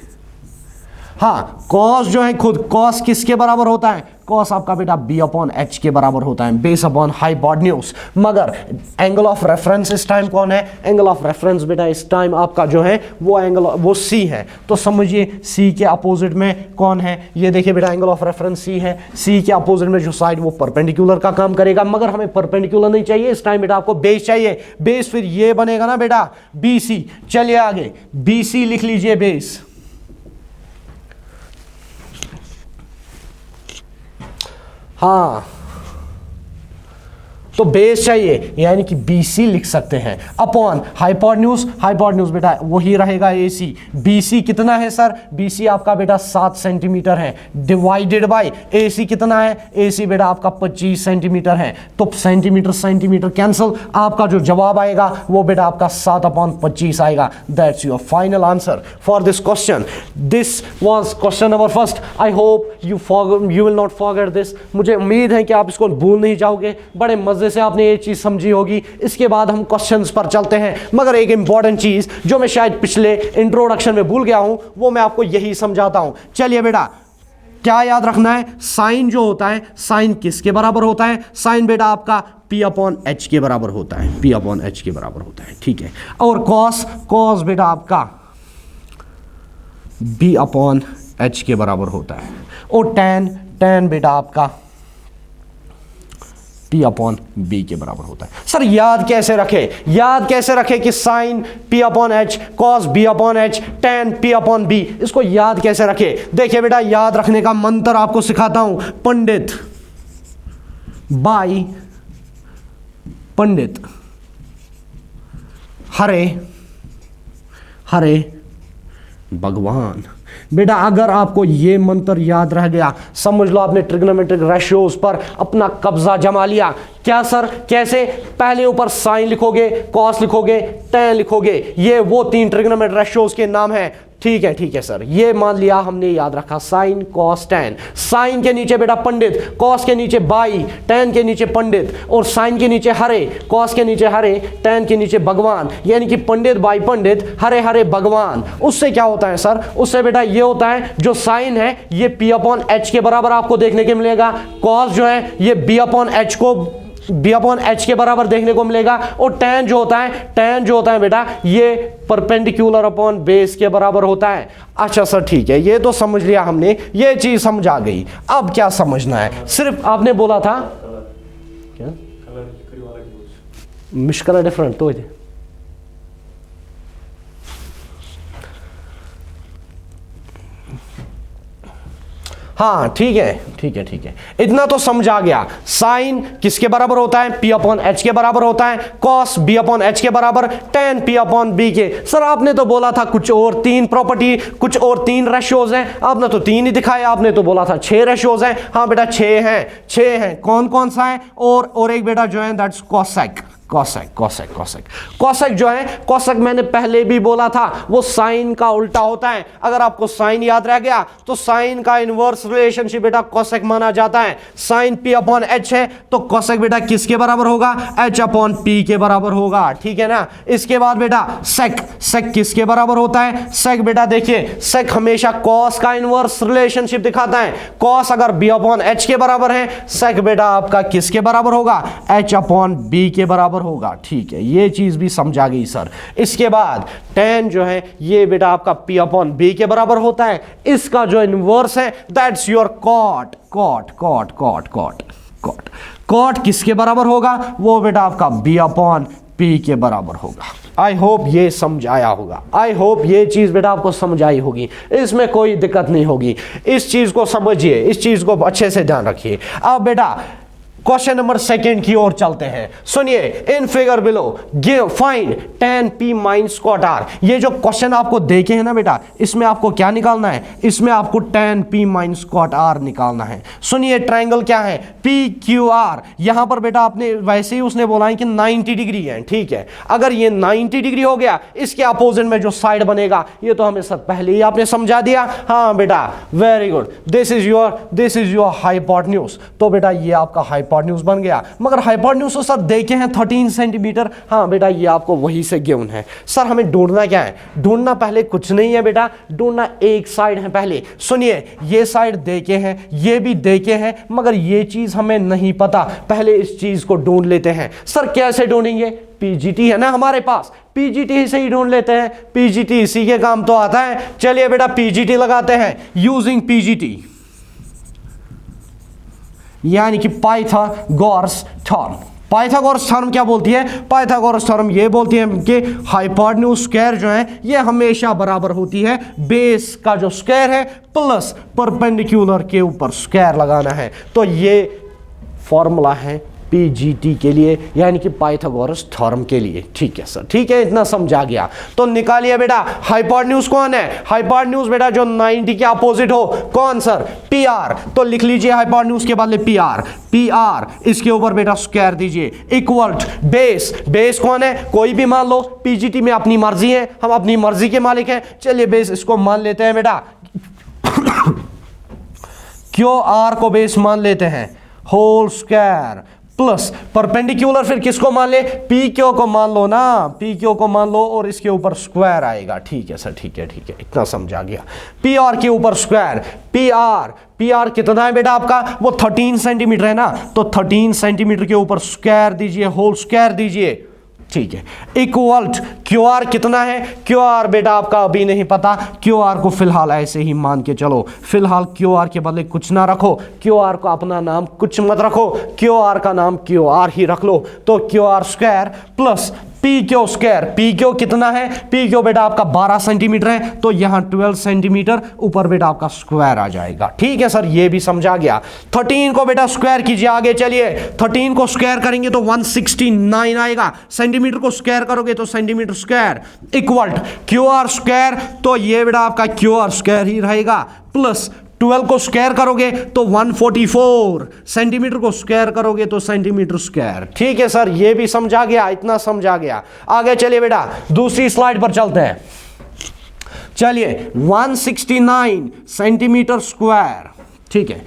हाँ कॉस जो है खुद कॉस किसके बराबर होता है, कॉस आपका बेटा बी अपॉन एच के बराबर होता है, बेस अपॉन हाइपोटेन्यूज। मगर एंगल ऑफ रेफरेंस इस टाइम कौन है, एंगल ऑफ रेफरेंस बेटा इस टाइम आपका जो है वो एंगल वो सी है, तो समझिए सी के अपोजिट में कौन है, ये देखिए बेटा एंगल ऑफ रेफरेंस सी है, सी के अपोजिट में जो साइड वो परपेंडिकुलर का काम करेगा, मगर हमें परपेंडिकुलर नहीं चाहिए इस टाइम बेटा, आपको बेस चाहिए। बेस फिर ये बनेगा ना बेटा बी सी। चलिए आगे, बी सी लिख लीजिए बेस, हाँ तो बेस चाहिए यानी कि BC लिख सकते हैं, अपॉन हाइपोटेन्यूज बेटा वही रहेगा AC। BC कितना है सर, BC आपका बेटा 7 सेंटीमीटर है, डिवाइडेड बाय AC कितना है, AC बेटा आपका 25 सेंटीमीटर है, तो सेंटीमीटर सेंटीमीटर कैंसिल, आपका जो जवाब आएगा वो बेटा आपका 7/25 आएगा। That's your final answer for this question. This was question number first. I hope you will not forget this. मुझे उम्मीद है कि आप इसको भूल नहीं जाओगे, बड़े मजे से आपने ये चीज समझी होगी। इसके बाद हम क्वेश्चंस पर चलते हैं, मगर एक इंपॉर्टेंट चीज जो मैं शायद पिछले इंट्रोडक्शन में भूल गया हूं वो मैं आपको यही समझाता हूं। चलिए बेटा, क्या याद रखना है, साइन जो होता है, साइन किसके बराबर होता है, साइन बेटा आपका P अपॉन एच के बराबर होता है, P अपॉन एच के बराबर होता है, ठीक है। और कॉस, कॉस बेटा आपका B अपॉन एच के बराबर होता है। और टैन, टैन बेटा आपका P अपॉन बी के बराबर होता है। सर याद कैसे रखे, याद कैसे रखे कि sine P upon H, cos B upon H, tan P upon B, इसको याद कैसे रखे। देखिए बेटा याद रखने का मंत्र आपको सिखाता हूं, पंडित बाई पंडित, हरे हरे भगवान। बेटा अगर आपको ये मंत्र याद रह गया, समझ लो आपने ट्रिग्नोमेट्रिक रेशियोज पर अपना कब्जा जमा लिया। क्या सर, कैसे, पहले ऊपर साइन लिखोगे, कॉस लिखोगे, टैन लिखोगे, ये वो 3 ट्रिग्नोमेट्रिक रेशियोज के नाम हैं। ठीक है सर, ये मान लिया हमने, याद रखा, साइन कॉस टैन। साइन के नीचे बेटा पंडित, कॉस के नीचे बाई, टैन के नीचे पंडित, और साइन के नीचे हरे, कॉस के नीचे हरे, टैन के नीचे भगवान, यानी कि पंडित बाई पंडित, हरे हरे भगवान। उससे क्या होता है सर, उससे बेटा ये होता है, जो साइन है ये P अपॉन एच के बराबर आपको देखने को मिलेगा, कॉस जो है ये B अपॉन एच को B अपॉन एच के बराबर देखने को मिलेगा, और टैन जो होता है, टैन जो होता है बेटा ये परपेंडिकुलर अपॉन बेस के बराबर होता है। अच्छा सर ठीक है, ये तो समझ लिया हमने, ये चीज समझ आ गई। अब क्या समझना है, सिर्फ आपने बोला था क्या मिश कलर डिफरेंट तो हाँ ठीक है, इतना तो समझ आ गया। साइन किसके बराबर होता है, P अपॉन एच के बराबर होता है, कॉस B अपॉन एच के बराबर, टैन P अपॉन बी के। सर आपने तो बोला था कुछ और 3 प्रॉपर्टी, कुछ और 3 रेशियोज हैं, आपने तो 3 ही दिखाया, आपने तो बोला था 6 रेशियोज हैं। हाँ बेटा 6 हैं, कौन कौन सा है, और एक बेटा जो है दैट्स कॉसेक, कॉसेक जो है, कॉसेक मैंने पहले भी बोला था, वो साइन का उल्टा होता है। अगर आपको साइन याद रह गया तो साइन का इनवर्स रिलेशनशिप बेटा कॉसेक माना जाता है। साइन P अपॉन एच है तो कॉसेक बेटा किसके बराबर होगा, H अपॉन P के बराबर होगा, ठीक है ना। इसके बाद बेटा सेक किसके बराबर होता है, सेक बेटा देखिए, सेक हमेशा कॉस का इनवर्स रिलेशनशिप दिखाता है। कॉस अगर B अपॉन एच के बराबर है, सेक बेटा आपका किसके बराबर होगा, H अपॉन बी के बराबर होगा, ठीक है। ये चीज भी समझा गई सर। इसके बाद टैन जो है ये बेटा आपका P अपॉन बी के बराबर होता है। इसका जो इनवर्स है दैट्स योर कॉट किसके बराबर होगा, वो बेटा आपका B अपॉन P के बराबर होगा। आई होप ये समझ आया होगा, आई होप ये चीज बेटा आपको समझ आई होगी, इसमें कोई दिक्कत नहीं होगी। इस चीज को समझिए, इस चीज को अच्छे से ध्यान रखिए। अब बेटा क्वेश्चन नंबर 2 की ओर चलते हैं। सुनिए, in figure below give find tan P minus cot R। ये जो क्वेश्चन आपको देखे हैं ना बेटा, इसमें आपको क्या निकालना है, इसमें आपको tan P minus cot R निकालना है। सुनिए ट्रायंगल क्या है, PQR। यहां पर बेटा आपने वैसे ही उसने बोला है कि 90 डिग्री है, ठीक है। अगर ये 90 डिग्री हो गया, इसके अपोजिट में जो साइड बनेगा, ये तो हमें सब पहले ही आपने समझा दिया। हाँ बेटा very good, this is your hypotenuse. तो बेटा ये आपका हाइपोटेन्यूज बन गया। मगर हाइपोटेन्यूज तो सर देखे हैं 13 सेंटीमीटर। हाँ बेटा ये आपको वही से गिवन है। सर हमें ढूंढना क्या है, ढूंढना पहले कुछ नहीं है बेटा, ढूंढना एक साइड है पहले। सुनिए ये साइड देखे हैं, ये भी देखे हैं, मगर ये चीज हमें नहीं पता। पहले इस चीज को ढूंढ लेते हैं। सर कैसे ढूंढेंगे, पीजीटी है ना हमारे पास, पीजीटी से ही ढूंढ लेते हैं। पीजीटी इसी के काम तो आता है। चलिए बेटा पीजीटी लगाते हैं, यूजिंग पीजीटी यानी कि पाइथागोरस थ्योरम। पाइथागोरस थ्योरम क्या बोलती है, पाइथागोरस थ्योरम ये बोलती है कि हाइपोटेन्यूज स्क्वायर जो है ये हमेशा बराबर होती है बेस का जो स्क्वायर है प्लस परपेंडिकुलर के ऊपर स्क्वायर लगाना है। तो ये फॉर्मूला है पीजीटी के लिए, यानी कि पाइथागोरस थ्योरम के लिए। ठीक है सर, ठीक है, इतना समझा गया। तो निकालिए बेटा हाइपोटेन्यूज कौन है, हाइपोटेन्यूज बेटा जो 90 के अपोजिट हो, कौन सर, पीआर। तो लिख लीजिए हाइपोटेन्यूज के बदले पीआर, इसके ऊपर बेटा स्क्वायर दीजिए, इक्वल बेस कौन है, कोई भी मान लो। पीजीटी में अपनी मर्जी है, हम अपनी मर्जी के मालिक हैं। चलिए बेस इसको मान लेते हैं बेटा क्यू आर को बेस मान लेते हैं, होल स्क्वायर प्लस परपेंडिकुलर फिर किसको मान ले, पी क्यू को मान लो ना, पी क्यू को मान लो और इसके ऊपर स्क्वायर आएगा। ठीक है सर, ठीक है ठीक है, इतना समझा गया। पी आर के ऊपर स्क्वायर, पी आर कितना है बेटा आपका, वो 13 सेंटीमीटर है ना, तो 13 सेंटीमीटर के ऊपर स्क्वायर दीजिए, होल स्क्वायर दीजिए। ठीक है, इक्वल्ट क्यू आर कितना है, क्यू आर बेटा आपका अभी नहीं पता, क्यू आर को फिलहाल ऐसे ही मान के चलो, फिलहाल क्यू आर के बदले कुछ ना रखो, क्यू आर को अपना नाम कुछ मत रखो, क्यू आर का नाम क्यू आर ही रख लो। तो Q R square plus P Q square, P Q कितना है, पी क्यू बेटा आपका 12 सेंटीमीटर है, तो यहां 12 सेंटीमीटर ऊपर बेटा आपका स्क्वायर आ जाएगा। ठीक है सर, ये भी समझा गया। 13 को बेटा स्क्वायर कीजिए, आगे चलिए। 13 को स्क्वायर करेंगे तो 169 आएगा, सेंटीमीटर को स्क्वायर करोगे तो centimetre square, equal Q R square, तो ये बेटा आपका क्यू आर स्क्वायर ही रहेगा, प्लस 12 को स्क्वायर करोगे तो 144, सेंटीमीटर को स्क्वायर करोगे तो सेंटीमीटर स्क्वायर। ठीक है सर, ये भी समझा गया, इतना समझा गया। आगे चलिए बेटा, दूसरी स्लाइड पर चलते हैं। चलिए 169 सेंटीमीटर स्क्वायर। ठीक है,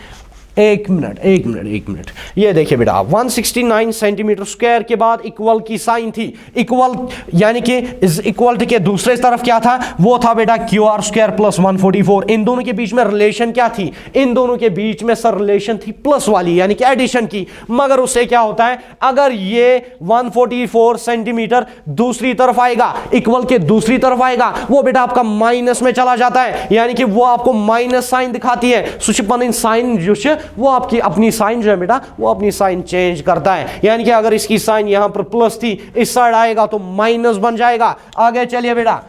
एक मिनट, ये देखिए बेटा 169 सेंटीमीटर स्क्वायर के बाद इक्वल की साइन थी, इक्वल यानी कि इस इक्वल के दूसरे तरफ क्या था, वो था बेटा क्यू आर स्क्वायर प्लस 144। इन दोनों के बीच में रिलेशन क्या थी, इन दोनों के बीच में सर रिलेशन थी प्लस वाली, यानी कि एडिशन की। मगर उससे क्या होता है, अगर ये 144 सेंटीमीटर दूसरी तरफ आएगा, इक्वल के दूसरी तरफ आएगा, वो बेटा आपका माइनस में चला जाता है, यानी कि वो आपको माइनस साइन दिखाती है। सुशिपन साइन जो वो आपकी अपनी साइन जो है बेटा, वो अपनी साइन चेंज करता है, यानी कि अगर इसकी साइन यहां पर प्लस थी, इस साइड आएगा तो माइनस बन जाएगा। आगे चलिए बेटा,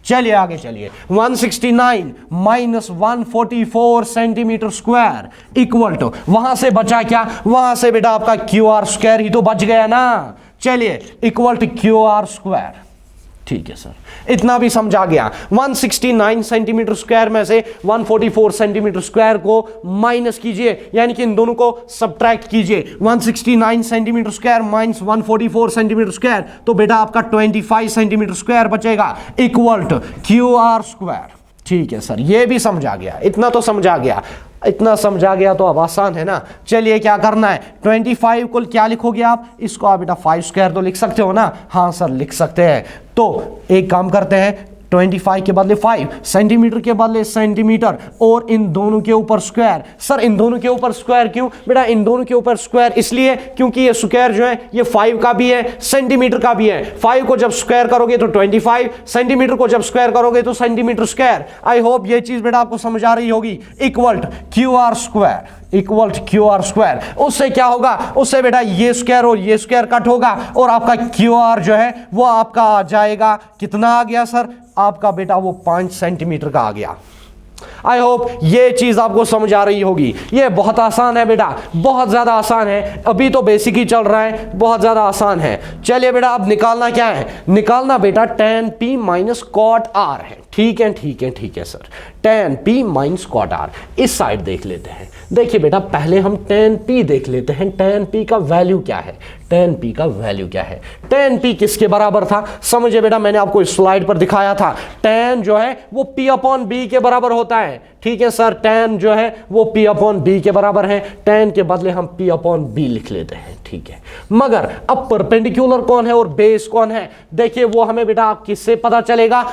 चलिए आगे चलिए। 169 minus 144 centimetre square equal to, वहां से बचा क्या, वहां से बेटा आपका क्यू आर स्क्वायर ही तो बच गया ना। चलिए equal to Q R square. ठीक है सर, इतना भी समझा गया। 169 सेंटीमीटर स्क्वायर में से 144 सेंटीमीटर स्क्वायर को माइनस कीजिए, यानी कि इन दोनों को सब्ट्रैक्ट कीजिए। 169 centimetre square minus 144 centimetre square, तो बेटा आपका 25 सेंटीमीटर स्क्वायर बचेगा, equal to Q R square. ठीक है सर, ये भी समझा गया, इतना तो समझा गया, इतना समझा गया तो अब आसान है ना। चलिए क्या करना है, 25 को क्या लिखोगे आप, इसको आप बेटा 5 स्क्वायर तो लिख सकते हो ना। हाँ सर लिख सकते हैं, तो एक काम करते हैं, 25 के बदले 5, सेंटीमीटर के बदले सेंटीमीटर, और इन दोनों के ऊपर स्क्वायर। सर इन दोनों के ऊपर स्क्वायर क्यों बेटा, इन दोनों के ऊपर स्क्वायर इसलिए क्योंकि ये स्क्वायर जो है ये 5 का भी है, सेंटीमीटर का भी है। 5 को जब स्क्वायर करोगे तो 25, सेंटीमीटर को जब स्क्वायर करोगे तो सेंटीमीटर स्क्वायर। आई होप ये चीज बेटा आपको समझ आ रही होगी। Equal Q R square, equal Q R square, उससे क्या होगा, उससे बेटा ये स्क्वायर और ये स्क्वायर कट होगा, और आपका क्यू आर जो है वो आपका आ जाएगा, कितना आ गया सर आपका बेटा, वो 5 सेंटीमीटर का आ गया। आई होप ये चीज आपको समझ आ रही होगी। ये बहुत आसान है बेटा, बहुत ज्यादा आसान है, अभी तो बेसिक ही चल रहा है, बहुत ज्यादा आसान है। चलिए बेटा अब निकालना क्या है, निकालना बेटा tan p minus cot r है। ठीक है ठीक है ठीक है sir, tan p minus cot r, इस साइड देख लेते हैं। देखिए बेटा पहले हम tan p देख लेते हैं, tan p का वैल्यू क्या है, tan p का वैल्यू क्या है, tan p किसके बराबर था, समझे बेटा, मैंने आपको इस स्लाइड पर दिखाया था, tan जो है वो p अपॉन b के बराबर होता है। ठीक है सर, tan जो है वो p अपॉन b के बराबर है, tan के बदले हम p अपॉन b लिख लेते हैं। ठीक है, मगर अब परपेंडिकुलर कौन है और बेस कौन है, देखिए वो हमें बेटा आप किससे पता चलेगा,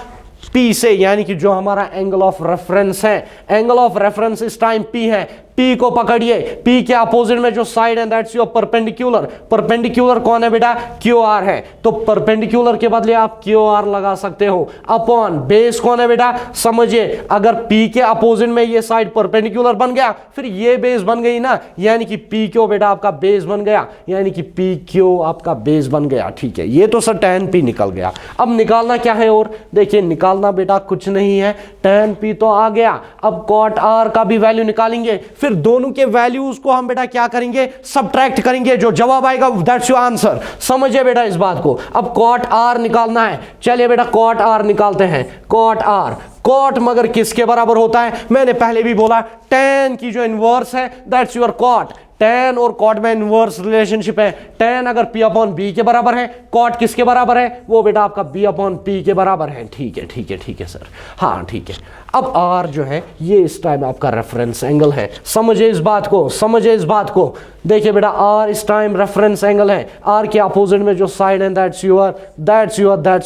P से, यानी कि जो हमारा एंगल ऑफ रेफरेंस है, एंगल ऑफ रेफरेंस इस टाइम P है। P को पकड़िए, P के अपोजिट में जो साइड है दैट्स योर परपेंडिकुलर। परपेंडिकुलर कौन है बेटा, QR है, तो परपेंडिकुलर के बदले आप QR लगा सकते हो, अपॉन बेस कौन है बेटा, समझिए अगर P के अपोजिट में ये साइड परपेंडिकुलर बन गया, फिर ये बेस बन गई ना, यानी कि PQ बेटा आपका बेस बन गया, यानी कि PQ आपका बेस बन गया। ठीक है, ये तो सर tan P निकल गया। अब निकालना क्या है, और देखिए निकालना बेटा कुछ नहीं है, tan P तो आ गया, अब cot R का भी वैल्यू निकालेंगे, फिर दोनों के वैल्यूज को हम बेटा क्या करेंगे, सब्ट्रैक्ट करेंगे, जो जवाब आएगा दैट्स योर आंसर। समझिए बेटा इस बात को। अब cot R निकालना है, चलिए बेटा cot R निकालते हैं। cot R, cot मगर किसके बराबर होता है, मैंने पहले भी बोला tan की जो इनवर्स है दैट्स योर cot, tan और cot में इनवर्स रिलेशनशिप है। tan अगर p अपॉन b के बराबर है, cot किसके बराबर है, वो बेटा आपका b अपॉन p के बराबर है। ठीक है ठीक है ठीक है सर, हाँ ठीक है। अब r जो है ये इस टाइम आपका रेफरेंस एंगल है। समझे इस बात को, समझे इस बात को। देखिए बेटा r इस टाइम रेफरेंस एंगल है। r के अपोजिट में जो साइड है that's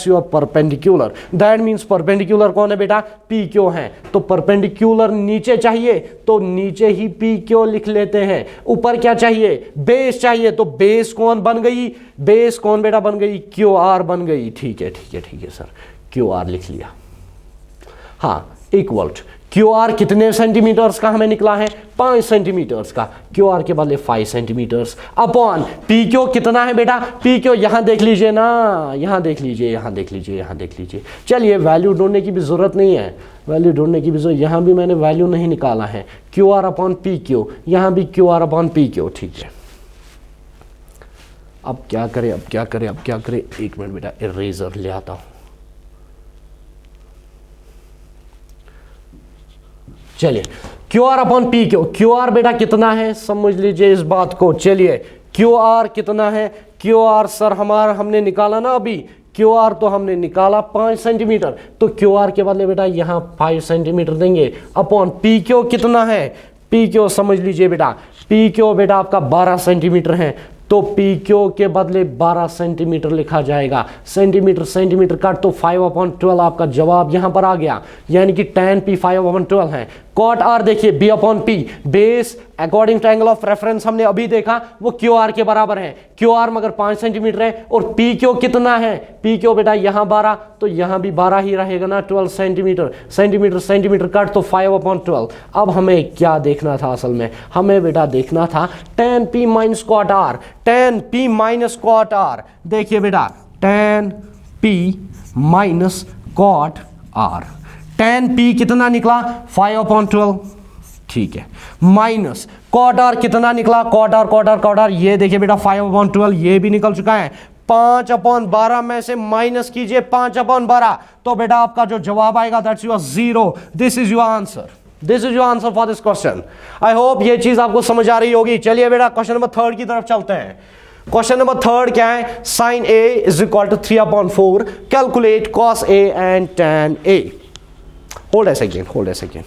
your perpendicular. That means perpendicular कौन है बेटा, p क्यों है। तो परपेंडिकुलर नीचे चाहिए तो नीचे ही p क्यों लिख लेते हैं। ऊपर क्या चाहिए, बेस चाहिए, तो बेस कौन बन गई, बेस कौन बेटा बन गई, क्यू आर बन गई। ठीक है ठीक है ठीक है सर, क्यू आर लिख लिया। हाँ इक्वल क्यू आर कितने सेंटीमीटर्स का हमें निकला है, 5 सेंटीमीटर्स का। क्यू आर के बदले 5 सेंटीमीटर्स अपॉन पी क्यू कितना है बेटा, पी क्यू यहां देख लीजिए ना, यहां देख लीजिए, यहां देख लीजिए, यहां देख लीजिए। चलिए वैल्यू ढूंढने की भी जरूरत नहीं है, वैल्यू ढूंढने की भी जरूरत, यहां भी मैंने वैल्यू नहीं निकाला है। Q R upon P Q, यहां भी Q R upon P Q. ठीक है, अब क्या करें, अब क्या करें, अब क्या करें। एक मिनट बेटा इरेजर ले आता हूं। चलिए Q R upon P Q, Q R बेटा कितना है समझ लीजिए इस बात को। चलिए क्यू आर कितना है, क्यू आर सर हमारा हमने निकाला ना अभी, क्यू आर तो हमने निकाला 5 सेंटीमीटर, तो क्यू आर के बदले बेटा यहां 5 सेंटीमीटर देंगे अपॉन पी क्यू कितना है, पी क्यू समझ लीजिए बेटा, पी क्यू बेटा आपका 12 सेंटीमीटर है, तो पी क्यू के बदले 12 सेंटीमीटर लिखा जाएगा। सेंटीमीटर सेंटीमीटर काट तो 5/12 आपका जवाब यहां पर आ गया, यानी कि tan p 5/12 है। कॉट आर देखिए b upon P, base according to angle of reference हमने अभी देखा वो क्यू आर के बराबर है। क्यू आर मगर 5 सेंटीमीटर है और पी क्यू कितना है, पी क्यू बेटा यहां 12, तो यहां भी 12 ही रहेगा ना, 12 सेंटीमीटर। सेंटीमीटर सेंटीमीटर काट तो 5/12। अब हमें क्या देखना था असल में, हमें बेटा देखना था tan p minus cot R, tan p minus cot R. देखिए बेटा tan p minus cot R, tan p कितना निकला 5/12। ठीक है, माइनस कॉट आर कितना निकला, cot R cot R cot R, ये देखिए बेटा 5/12 ये भी निकल चुका है। 5/12 में से माइनस कीजिए 5/12, तो बेटा आपका जो जवाब आएगा that's your 0। This is your answer, this is your answer for this question. I hope ये चीज आपको समझ आ रही होगी। चलिए बेटा क्वेश्चन नंबर 3 की तरफ चलते हैं। क्वेश्चन नंबर 3 क्या है, sin a is equal to 3/4, calculate cos a and tan a। Hold a second, hold a second.